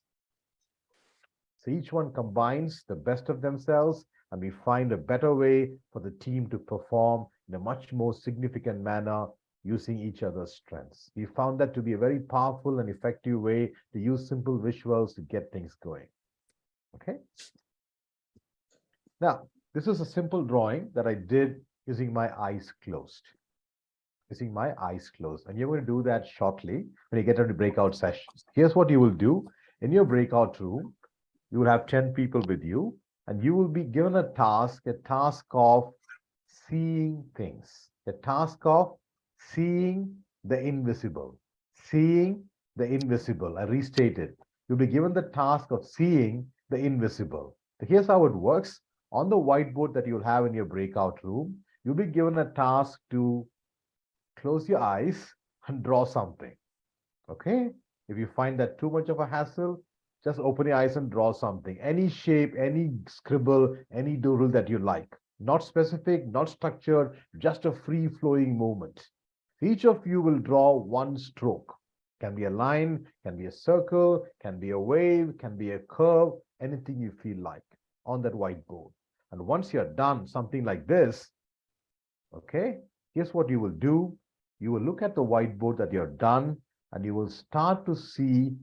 So each one combines the best of themselves, and we find a better way for the team to perform in a much more significant manner using each other's strengths. We found that to be a very powerful and effective way to use simple visuals to get things going. Okay. Now, this is a simple drawing that I did using my eyes closed. Using my eyes closed. And you're going to do that shortly when you get into breakout sessions. Here's what you will do. In your breakout room, you will have 10 people with you, and you will be given a task of seeing things, a task of seeing the invisible, seeing the invisible. I restate it. You'll be given the task of seeing the invisible. So here's how it works. On the whiteboard that you'll have in your breakout room, you'll be given a task to close your eyes and draw something. Okay? If you find that too much of a hassle, just open your eyes and draw something. Any shape, any scribble, any doodle that you like. Not specific, not structured, just a free-flowing movement. Each of you will draw one stroke. Can be a line, can be a circle, can be a wave, can be a curve, anything you feel like on that whiteboard. And once you're done something like this, okay, here's what you will do. You will look at the whiteboard that you're done, and you will start to see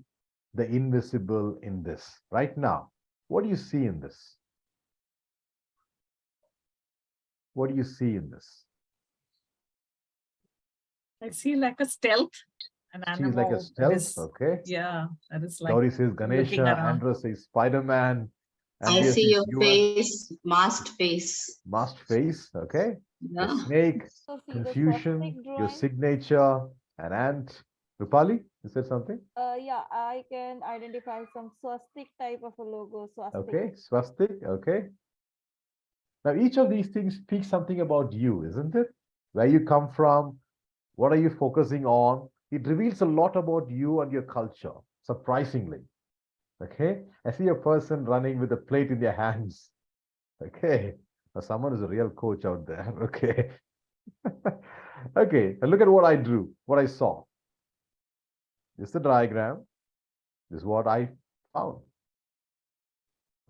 the invisible in this. Right now, what do you see in this? What do you see in this? I see like a stealth, an She's animal. like a stealth, okay? Yeah, that is like Gauri says Ganesha, Andrew says Spider-Man. I see your face, masked face. Masked face, okay? Yeah. The snake, confusion, your signature, an ant. Rupali, is there something? Yeah, I can identify some swastik type of a logo. Swastik. Okay, swastik, okay. Now, each of these things speaks something about you, isn't it? Where you come from, what are you focusing on? It reveals a lot about you and your culture, surprisingly. Okay, I see a person running with a plate in their hands. Okay, now someone is a real coach out there. Okay. Okay, and look at what I drew, what I saw. This is the diagram. This is what I found.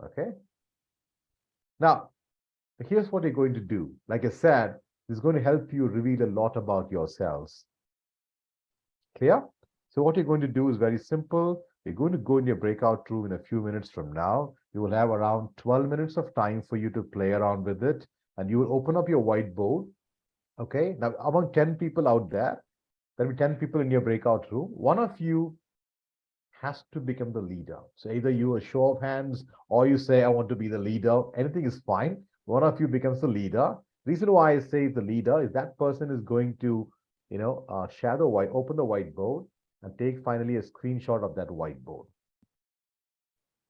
Okay. Now, here's what you're going to do. Like I said, this is going to help you reveal a lot about yourselves. Clear? So what you're going to do is very simple. You're going to go in your breakout room in a few minutes from now. You will have around 12 minutes of time for you to play around with it. And you will open up your whiteboard. Okay. Now, among 10 people out there, there'll be 10 people in your breakout room. One of you has to become the leader. So either you a show of hands or you say, I want to be the leader. Anything is fine. One of you becomes the leader. Reason why I say the leader is that person is going to, open the whiteboard and take finally a screenshot of that whiteboard.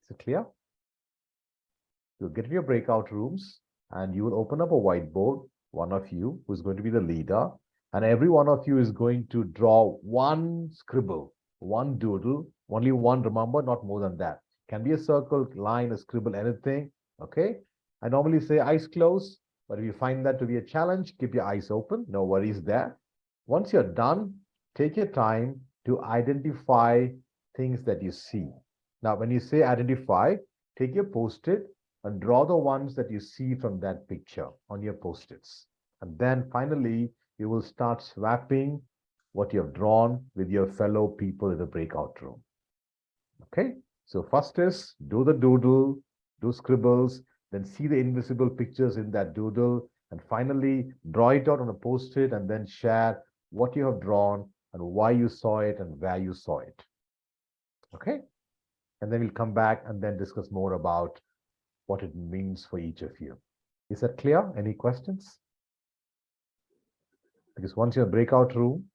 Is it clear? You'll get in your breakout rooms and you will open up a whiteboard, one of you who's going to be the leader, and every one of you is going to draw one scribble, one doodle, only one, remember, not more than that. Can be a circle, line, a scribble, anything. Okay. I normally say eyes closed, but if you find that to be a challenge, keep your eyes open. No worries there. Once you're done, take your time to identify things that you see. Now, when you say identify, take your post-it and draw the ones that you see from that picture on your post-its. And then finally, you will start swapping what you have drawn with your fellow people in the breakout room. Okay, so first is do the doodle, do scribbles, then see the invisible pictures in that doodle, and finally draw it out on a post-it and then share what you have drawn and why you saw it and where you saw it. Okay, and then we'll come back and then discuss more about what it means for each of you. Is that clear? Any questions? Because once you're in a breakout room,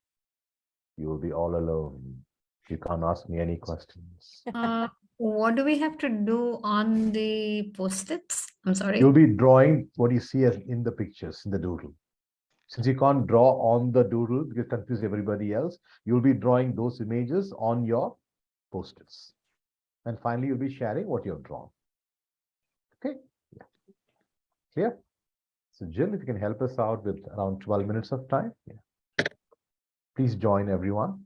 you will be all alone. You can't ask me any questions. What do we have to do on the post-its? I'm sorry. You'll be drawing what you see as in the pictures, in the doodle. Since you can't draw on the doodle because it confuses everybody else, you'll be drawing those images on your post-its. And finally, you'll be sharing what you've drawn. Okay? Yeah. Clear? So Jill, if you can help us out with around 12 minutes of time. Yeah. Please join everyone.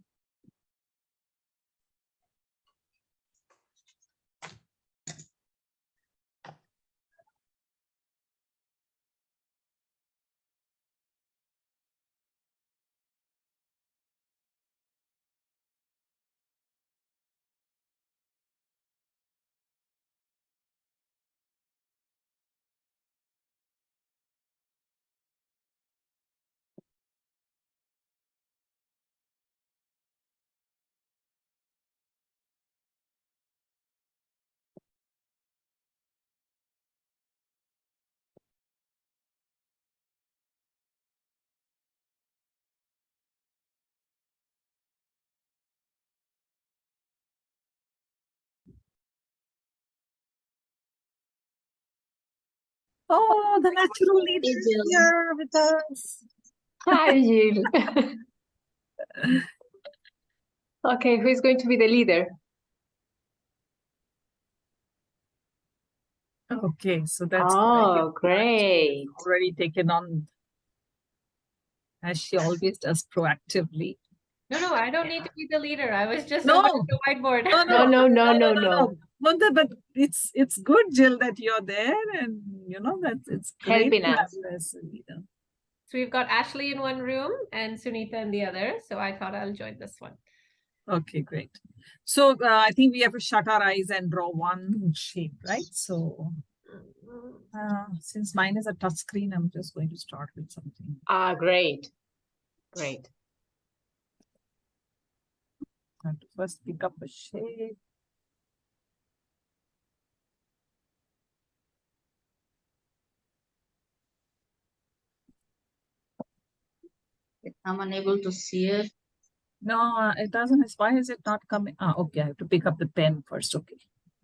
Oh, the natural leader is here with us. Hi, Jill. Okay, who is going to be the leader? Okay, so that's Oh, great. already taken on, as she always does, proactively. No, I don't need to be the leader. I was just No. over the whiteboard. No. But it's good, Jill, that you're there, and it's great Helping to have us. you as a leader. So we've got Ashley in one room and Sunita in the other. So I thought I'll join this one. Okay, great. So I think we have to shut our eyes and draw one shape, right? So since mine is a touch screen, I'm just going to start with something. Ah, great. Great. I have to first pick up a shape. I'm unable to see it. No, it doesn't. Why is it not coming? Okay, I have to pick up the pen first. Okay,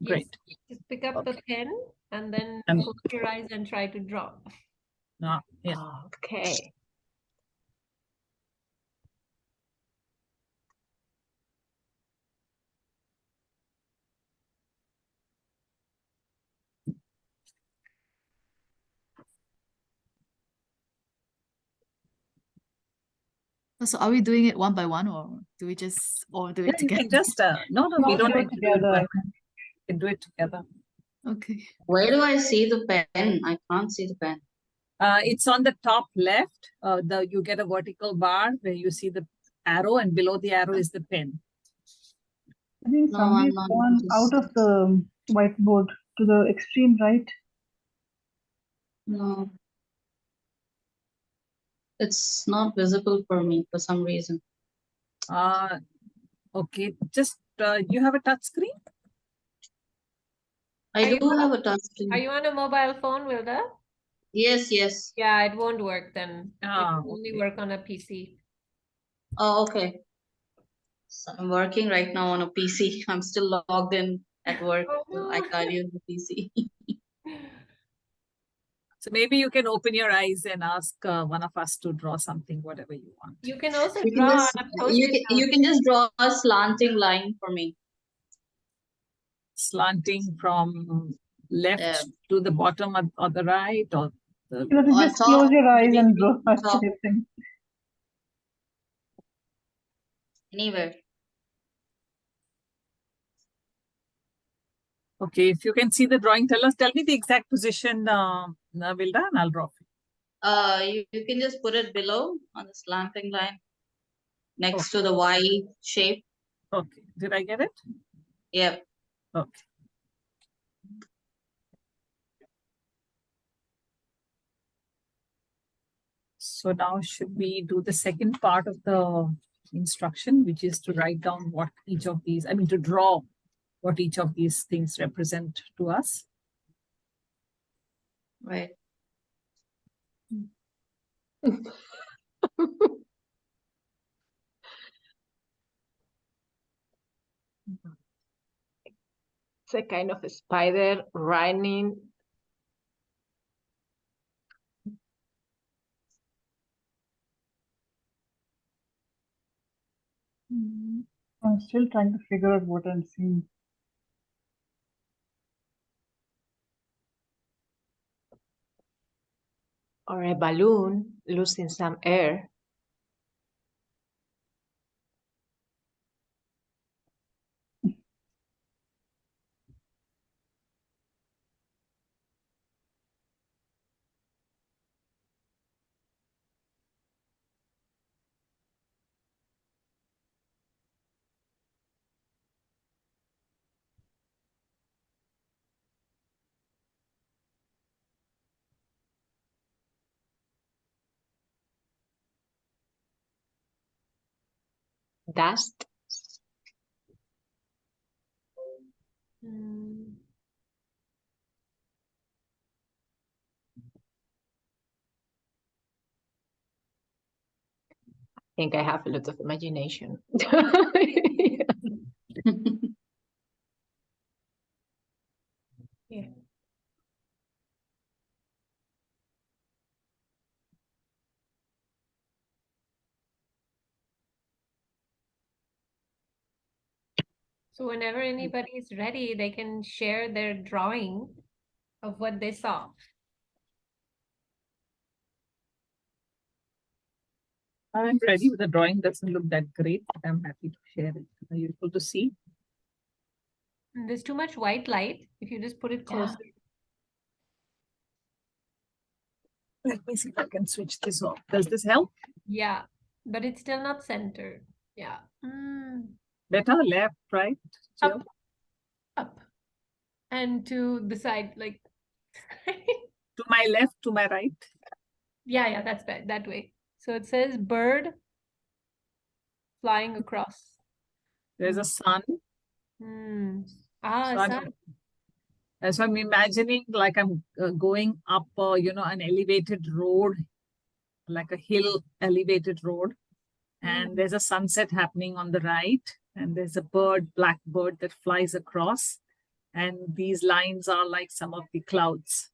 great. Yes, just pick up the pen and then And- close your eyes and try to draw. Yeah. Okay. So are we doing it one by one, or do we just all do Yeah, it you together? can just no, we don't need to do it, but we can do it together. Okay. Where do I see the pen? I can't see the pen. It's on the top left. You get a vertical bar where you see the arrow, and below the arrow is the pen. I think No, somebody's I'm not gone able to out of see. the whiteboard to the extreme right. No. It's not visible for me for some reason. Okay, just you have a touch screen? I do have a touch screen. Are you on a mobile phone, Wilda? Yes, yes. Yeah, it won't work then. It Ah, will only okay. work on a PC. Oh, okay. So I'm working right now on a PC. I'm still logged in at work, so I can't use the PC. So maybe you can open your eyes and ask one of us to draw something, whatever you want. You can also You can draw just on a Post-it you note. can just draw a slanting line for me. Slanting from left Yeah. to the bottom or the right, or the You have to On just top, close your eyes maybe and draw on that top, thing. anywhere. okay. If you can see the drawing, tell me the exact position, Vilda, and I'll draw. You can just put it below on the slanting line next to the Y shape. Okay. Did I get it? Yep. Okay. So now should we do the second part of the instruction, which is to write down what each of these, to draw what each of these things represent to us? Right. It's a kind of a spider running. I'm still trying to figure out what I'm seeing. Or a balloon losing some air. Dust. I think I have a lot of imagination. Yeah. So whenever anybody is ready, they can share their drawing of what they saw. I'm ready with the drawing. Doesn't look that great, but I'm happy to share it. Are you able to see? There's too much white light. If you just put it closer. Let me see if I can switch this off. Does this help? Yeah, but it's still not centered. Yeah. Better left, right? Jill? Up. And to the side, like. To my left, to my right. Yeah, that's bad. That way. So it says bird flying across. There's a sun. Sun. So I'm imagining like I'm going up, an elevated road, like a hill elevated road. And there's a sunset happening on the right. And there's a black bird that flies across. And these lines are like some of the clouds.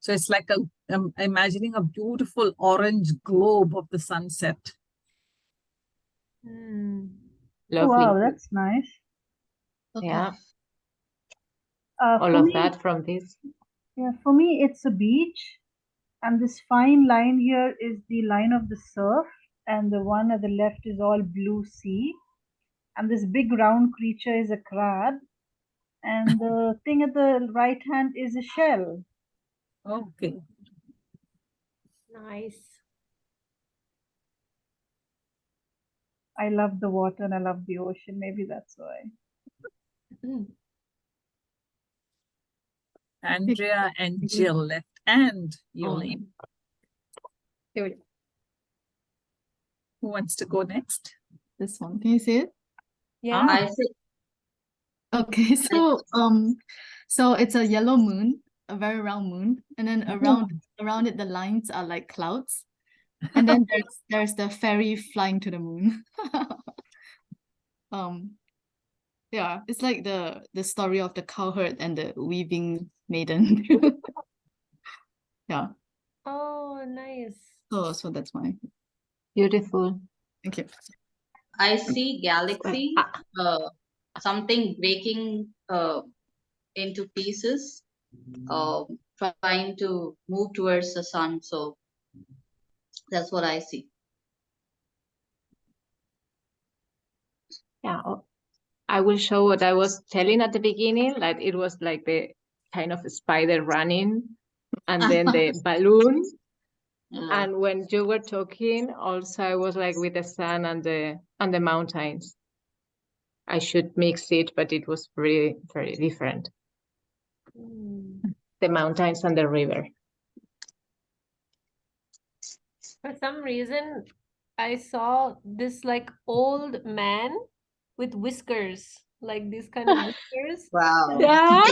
So it's like I'm imagining a beautiful orange globe of the sunset. Wow, that's nice. Yeah. For All of me, that from this. Yeah, for me, it's a beach. And this fine line here is the line of the surf, and the one at the left is all blue sea. And this big round creature is a crab, and the thing at the right hand is a shell. Okay. Nice. I love the water and I love the ocean. Maybe that's why. Andrea and Jill left, and Yoli. Here we go. Who wants to go next? This one. Can you see it? Yeah. I see. Okay, so it's a yellow moon, a very round moon, and then around it the lines are like clouds, and then there's the fairy flying to the moon. Yeah, it's like the story of the cowherd and the weaving maiden. Yeah. Oh, nice. So that's my Beautiful. thank you. I see galaxy, something breaking into pieces, trying to move towards the sun. So that's what I see. Yeah, I will show what I was telling at the beginning. Like it was like the kind of spider running, and then the balloon. And when you were talking, also I was like with the sun and the mountains. I should mix it, but it was very, very different. The mountains and the river. For some reason, I saw this like old man with whiskers, like these kind of whiskers. Wow. Yeah.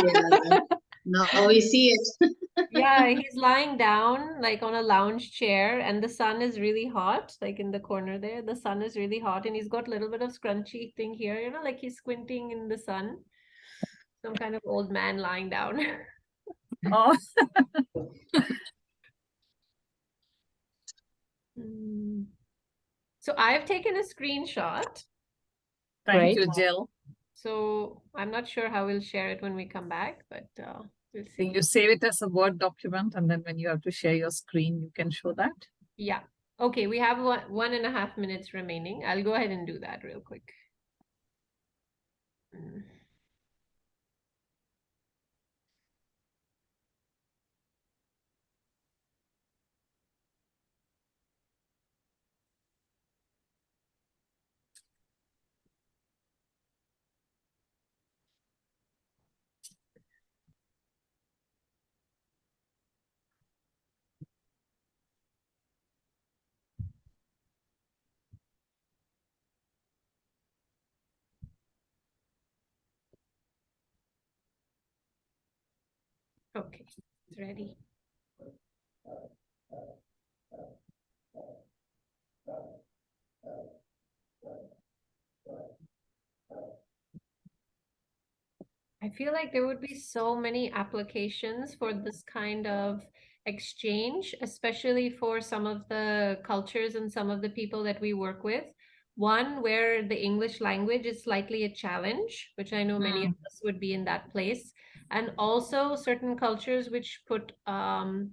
Now we see it. Yeah, he's lying down like on a lounge chair, and the sun is really hot, like in the corner there. The sun is really hot, and he's got a little bit of scrunchy thing here, you know, like he's squinting in the sun. Some kind of old man lying down. Oh. So I've taken a screenshot. Thank you, Jill. So I'm not sure how we'll share it when we come back, but we'll see. You save it as a Word document, and then when you have to share your screen, you can show that. Yeah. Okay, we have 1.5 minutes remaining. I'll go ahead and do that real quick. Okay, it's ready. I feel like there would be so many applications for this kind of exchange, especially for some of the cultures and some of the people that we work with. One, where the English language is slightly a challenge, which I know many of us would be in that place. And also certain cultures which put some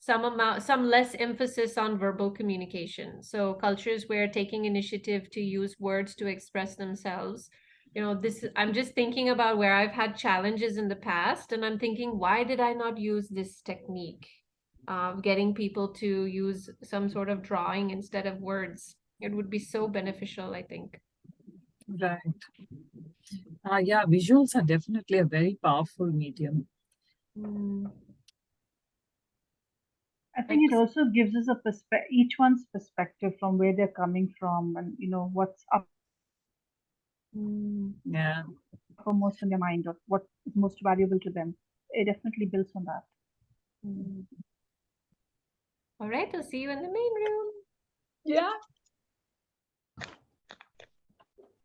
less emphasis on verbal communication. So cultures where taking initiative to use words to express themselves. You know, I'm just thinking about where I've had challenges in the past, and I'm thinking, why did I not use this technique of getting people to use some sort of drawing instead of words? It would be so beneficial, I think. Right. Yeah, visuals are definitely a very powerful medium. I think it also gives us each one's perspective from where they're coming from, and you know what's up. Yeah. Uppermost in their mind, or what is most valuable to them. It definitely builds on that. All right, I'll see you in the main room. Yeah.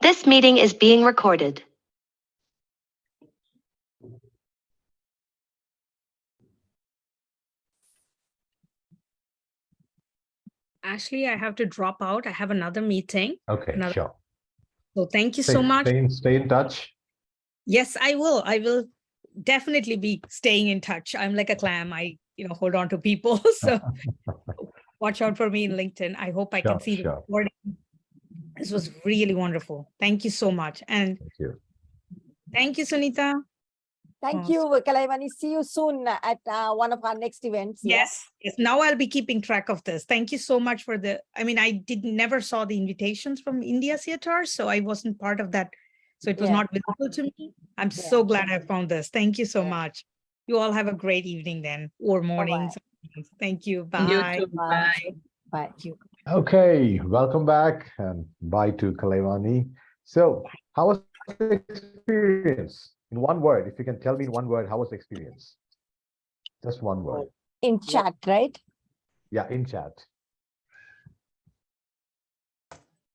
This meeting is being recorded. Ashley, I have to drop out. I have another meeting. Okay, sure. So thank you so much. Stay in touch. Yes, I will. I will definitely be staying in touch. I'm like a clam. I hold on to people. So watch out for me in LinkedIn. I hope I can see the recording. This was really wonderful. Thank you so much. And thank you, Sunita. Thank you, Kalaimani. See you soon at one of our next events. Yes. Now I'll be keeping track of this. Thank you so much for I never saw the invitations from India Theater, so I wasn't part of that. So it was not visible to me. I'm so glad I found this. Thank you so much. You all have a great evening then, or morning. Thank you. Bye. You too. Bye. Bye. Thank you. Okay, welcome back and bye to Kalaimani. So how was the experience? In one word, if you can tell me in one word, how was the experience? Just one word. In chat, right? Yeah, in chat.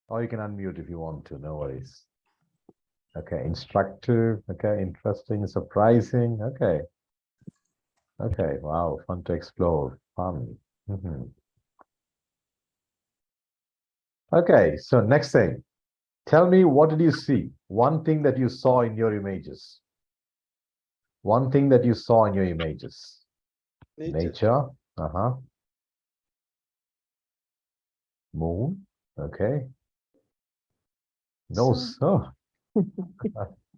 Or you can unmute if you want to, no worries. Okay, instructive, okay, interesting, surprising, okay. Okay, wow, fun to explore, fun. Okay, so next thing. Tell me, what did you see? One thing that you saw in your images. One thing that you saw in your images. Nature. Moon. Okay. No, sir.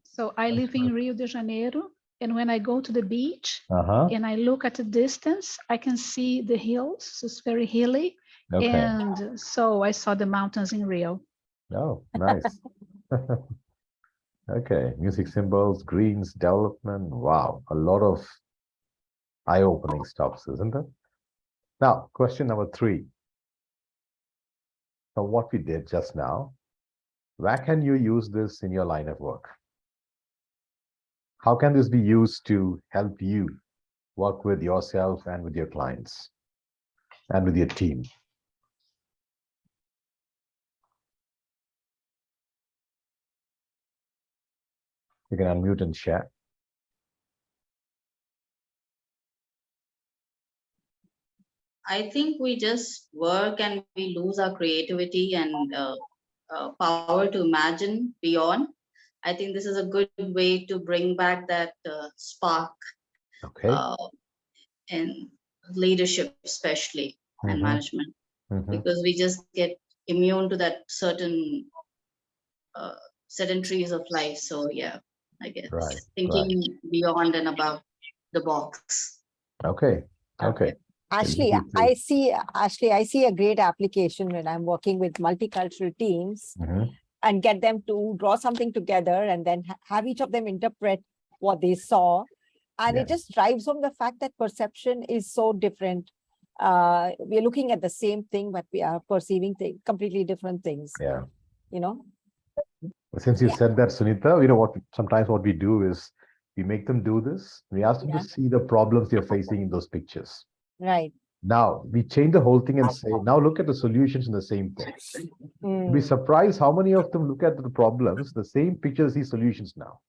So I live in Rio de Janeiro, and when I go to the beach and I look at the distance, I can see the hills. So it's very hilly. Okay. And so I saw the mountains in Rio. Oh, nice. Okay, music symbols, greens, development. Wow, a lot of eye-opening stuff, isn't it? Now, question number 3. From what we did just now, where can you use this in your line of work? How can this be used to help you work with yourself and with your clients and with your team? You can unmute and share. I think we just work and we lose our creativity and power to imagine beyond. I think this is a good way to bring back that spark in leadership, especially and management, because we just get immune to that certain sedentaries of life. So yeah, I guess thinking beyond and above the box. Okay. Ashley, I see a great application when I'm working with multicultural teams and get them to draw something together and then have each of them interpret what they saw. And it just drives home the fact that perception is so different. We're looking at the same thing, but we are perceiving completely different things. Yeah. Since you said that, Sunita, sometimes what we do is we make them do this. We ask them to see the problems they're facing in those pictures. Right. Now we change the whole thing and say, now look at the solutions in the same thing. You'll be surprised how many of them look at the problems, the same pictures, see solutions now.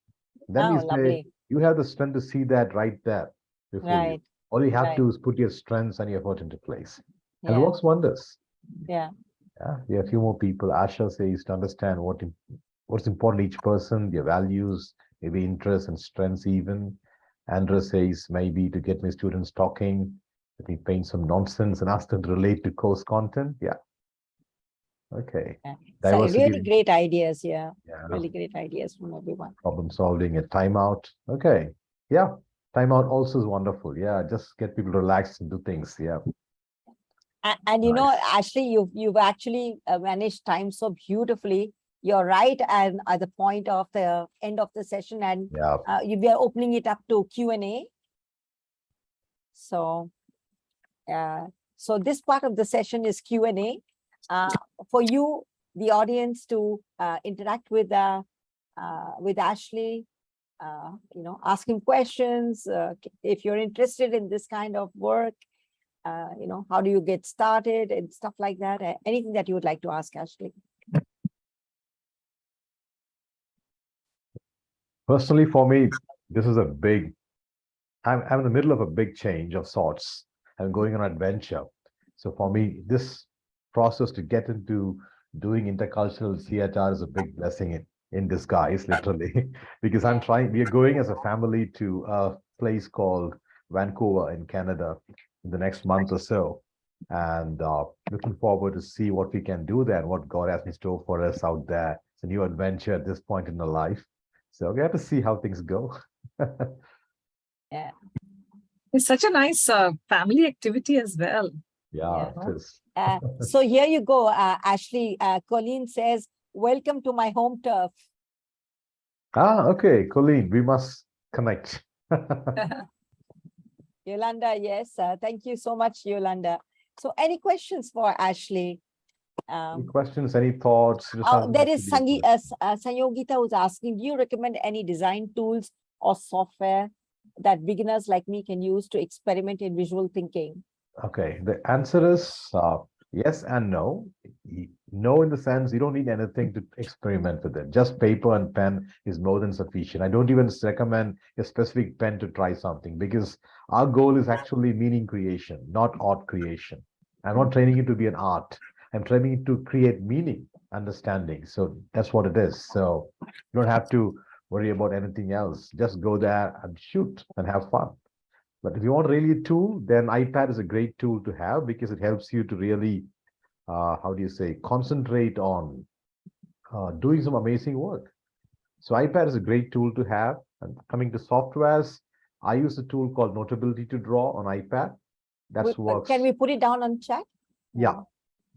Then we say, you have the strength to see that right there before you. All you have to is put your strengths and your effort into place. And it works wonders. Yeah. We have a few more people. Asha says to understand what's important to each person, their values, maybe interests and strengths even. Andra says maybe to get my students talking, let me paint some nonsense and ask them to relate to course content. Yeah. Okay. So really great ideas. Yeah. Really great ideas from everyone. Problem solving, a timeout. Okay. Yeah. Timeout also is wonderful. Yeah. Just get people relaxed and do things. Yeah. And Ashley, you've actually managed time so beautifully. You're right, and at the point of the end of the session, and we are opening it up to Q&A. So, so this part of the session is Q&A. For you, the audience, to interact with Ashley, asking questions. If you're interested in this kind of work, how do you get started and stuff like that? Anything that you would like to ask Ashley? Personally, for me, this is I'm in the middle of a big change of sorts. I'm going on an adventure. So for me, this process to get into doing intercultural theater is a big blessing in disguise, literally, because we are going as a family to a place called Vancouver in Canada in the next month or so. And looking forward to see what we can do there and what God has in store for us out there. It's a new adventure at this point in our life. So we have to see how things go. Yeah. It's such a nice family activity as well. Yeah, it is. So here you go, Ashley. Colleen says, welcome to my home turf. Okay, Colleen, we must connect. Yolanda, yes. Thank you so much, Yolanda. So any questions for Ashley? Any questions, any thoughts? There is Sanyogita who's asking, do you recommend any design tools or software that beginners like me can use to experiment in visual thinking? Okay, the answer is yes and no. No, in the sense you don't need anything to experiment with it. Just paper and pen is more than sufficient. I don't even recommend a specific pen to try something, because our goal is actually meaning creation, not art creation. I'm not training you to be an art. I'm training you to create meaning, understanding. So that's what it is. So you don't have to worry about anything else. Just go there and shoot and have fun. But if you want really a tool, then iPad is a great tool to have, because it helps you to really, how do you say, concentrate on doing some amazing work. So iPad is a great tool to have. And coming to softwares, I use a tool called Notability to draw on iPad. That works. Can we put it down on chat? Yeah,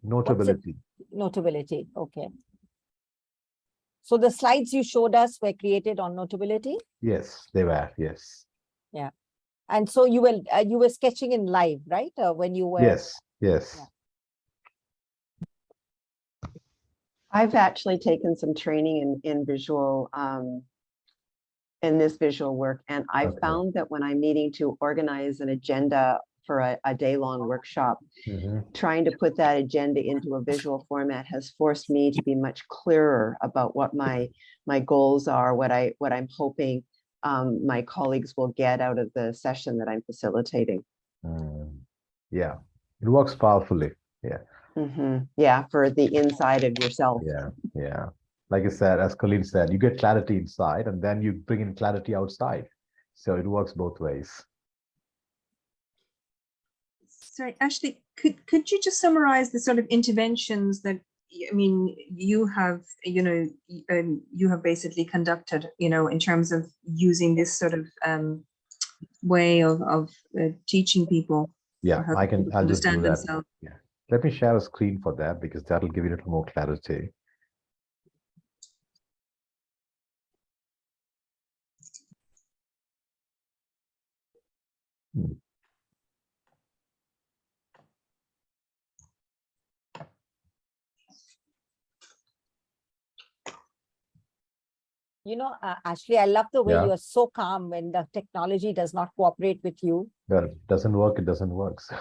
Notability. Notability, okay. So the slides you showed us were created on Notability? Yes, they were, yes. Yeah. And so you were sketching in live, right? When you were. Yes, yes. Yeah. I've actually taken some training in visual, in this visual work. And I found that when I'm needing to organize an agenda for a day-long workshop, trying to put that agenda into a visual format has forced me to be much clearer about what my goals are, what I'm hoping my colleagues will get out of the session that I'm facilitating. Yeah, it works powerfully. Yeah. Yeah, for the inside of yourself. Yeah, yeah. Like I said, as Colleen said, you get clarity inside and then you bring in clarity outside. So it works both ways. Sorry, Ashley, could you just summarize the sort of interventions that, I mean, you have, you have basically conducted, in terms of using this sort of way of teaching people? Yeah, I'll just do understand that. themselves. Yeah. Let me share a screen for that, because that'll give you a little more clarity. Ashley, I love the way Yeah. you're so calm when the technology does not cooperate with you. Well, it doesn't work, it doesn't work. So.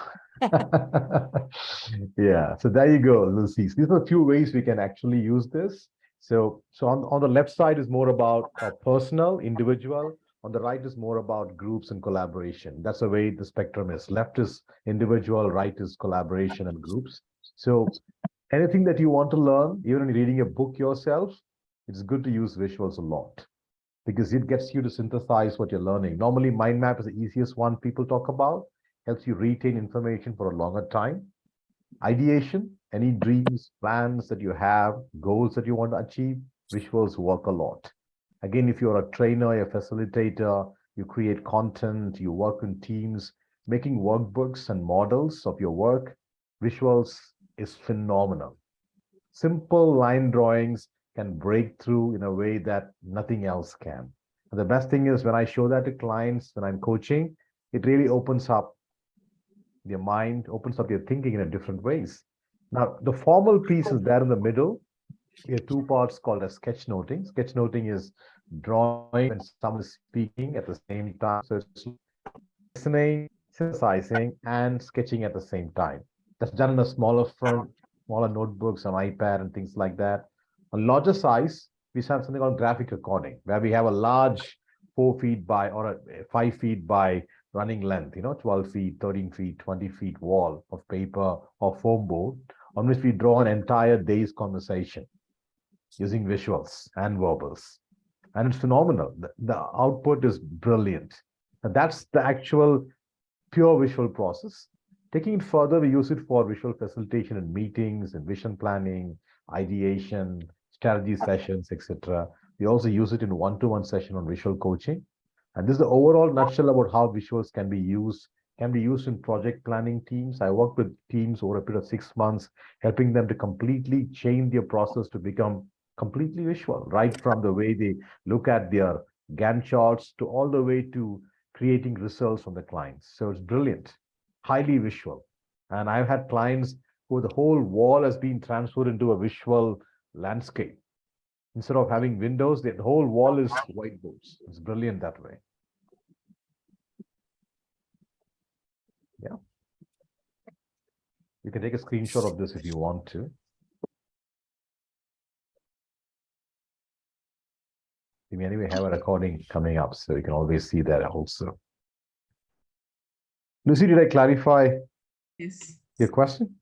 Yeah, so there you go, Lucy. These are a few ways we can actually use this. So on the left side is more about personal, individual. On the right is more about groups and collaboration. That's the way the spectrum is. Left is individual, right is collaboration and groups. So anything that you want to learn, even when you're reading a book yourself, it's good to use visuals a lot, because it gets you to synthesize what you're learning. Normally, mind map is the easiest one people talk about. Helps you retain information for a longer time. Ideation, any dreams, plans that you have, goals that you want to achieve, visuals work a lot. Again, if you're a trainer, a facilitator, you create content, you work in teams, making workbooks and models of your work, visuals is phenomenal. Simple line drawings can break through in a way that nothing else can. And the best thing is when I show that to clients, when I'm coaching, it really opens up your mind, opens up your thinking in a different ways. Now, the formal piece is there in the middle. We have two parts called as sketchnoting. Sketchnoting is drawing when someone is speaking at the same time. So it's listening, synthesizing, and sketching at the same time. That's done in a smaller notebooks on iPad and things like that. On larger size, we have something called graphic recording, where we have a large 4 feet by or a 5 feet by running length, 12 feet, 13 feet, 20 feet wall of paper or foam board on which we draw an entire day's conversation using visuals and verbals. And it's phenomenal. The output is brilliant. And that's the actual pure visual process. Taking it further, we use it for visual facilitation in meetings and vision planning, ideation, strategy sessions, etc. We also use it in one-to-one session on visual coaching. And this is the overall nutshell about how visuals can be used in project planning teams. I work with teams over a period of 6 months, helping them to completely change their process to become completely visual, right from the way they look at their Gantt charts to all the way to creating results from the clients. So it's brilliant, highly visual. And I've had clients who the whole wall has been transferred into a visual landscape. Instead of having windows, the whole wall is whiteboards. It's brilliant that way. Yeah. You can take a screenshot of this if you want to. We anyway have a recording coming up, so you can always see that also. Lucy, did I clarify your question?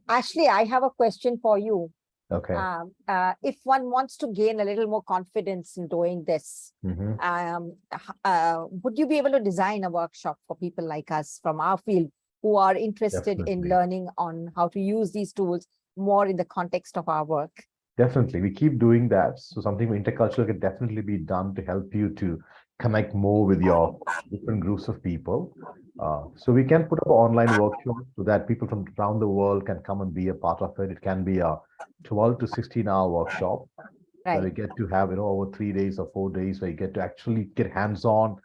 Ashley, I have a question for you. Okay. If one wants to gain a little more confidence in doing this, would you be able to design a workshop for people like us from our field who are interested in learning on how to use these tools more in the context of our work? Definitely. We keep doing that. So something intercultural can definitely be done to help you to connect more with your different groups of people. So we can put up an online workshop so that people from around the world can come and be a part of it. It can be a 12 to 16-hour workshop where we get to have, over 3 days or 4 days where you get to actually get hands-on,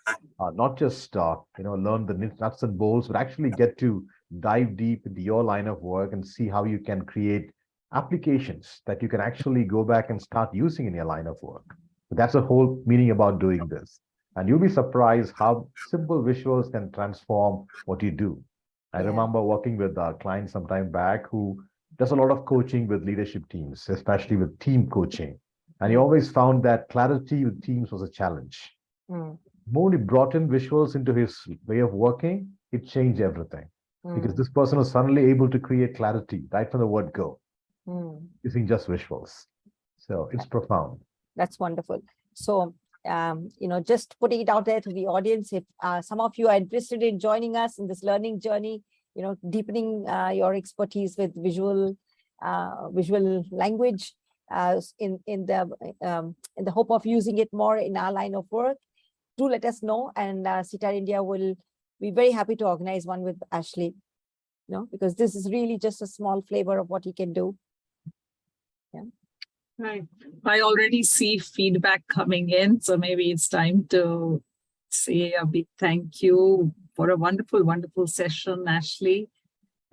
not just, learn the nuts and bolts, but actually get to dive deep into your line of work and see how you can create applications that you can actually go back and start using in your line of work. That's the whole meaning about doing this. And you'll be surprised how simple visuals can transform what you do. I remember working with a client some time back who does a lot of coaching with leadership teams, especially with team coaching. And he always found that clarity with teams was a challenge. More he brought in visuals into his way of working, it changed everything. Because this person was suddenly able to create clarity right from the word go. Using just visuals. So it's profound. That's wonderful. So, just putting it out there to the audience, if some of you are interested in joining us in this learning journey, deepening your expertise with visual language in the hope of using it more in our line of work, do let us know. And CITAR India will be very happy to organize one with Ashley, because this is really just a small flavor of what he can do. Yeah. Right. I already see feedback coming in, so maybe it's time to say a big thank you for a wonderful, wonderful session, Ashley.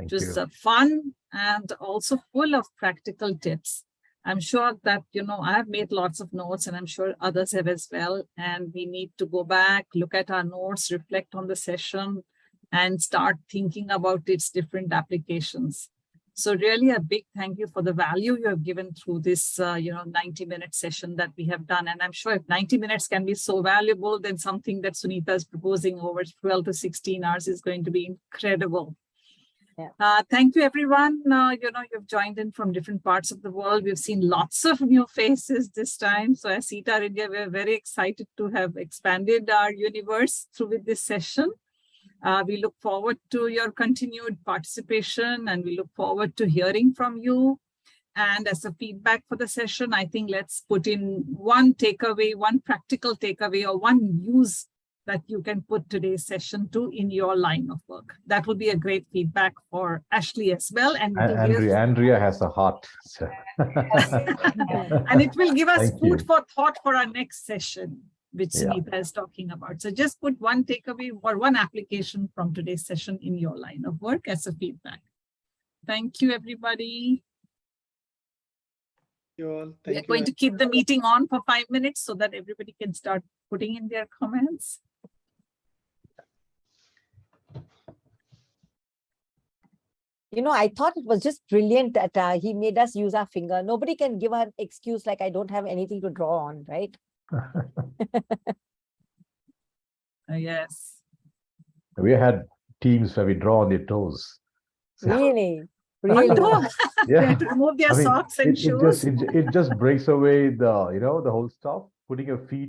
Just fun and also full of practical tips. I'm sure that, I have made lots of notes and I'm sure others have as well. And we need to go back, look at our notes, reflect on the session and start thinking about its different applications. So really a big thank you for the value you have given through this, 90-minute session that we have done. And I'm sure if 90 minutes can be so valuable, then something that Sunita is proposing over 12 to 16 hours is going to be incredible. Yeah. Thank you, everyone. You've joined in from different parts of the world. We've seen lots of new faces this time. So as CITAR India, we're very excited to have expanded our universe through with this session. We look forward to your continued participation and we look forward to hearing from you. And as a feedback for the session, I think let's put in one takeaway, one practical takeaway or one use that you can put today's session to in your line of work. That would be a great feedback for Ashley as well. And Andrea has a heart. So. And it will give us food for thought for our next session, which Sunita is talking about. So just put one takeaway or one application from today's session in your line of work as a feedback. Thank you, everybody. We're going to keep the meeting on for 5 minutes so that everybody can start putting in their comments. I thought it was just brilliant that he made us use our finger. Nobody can give an excuse like I don't have anything to draw on, right? Yes. We had teams where we draw on their toes. So. Really? They had to remove their socks and shoes. It just breaks away the whole stuff. Putting your feet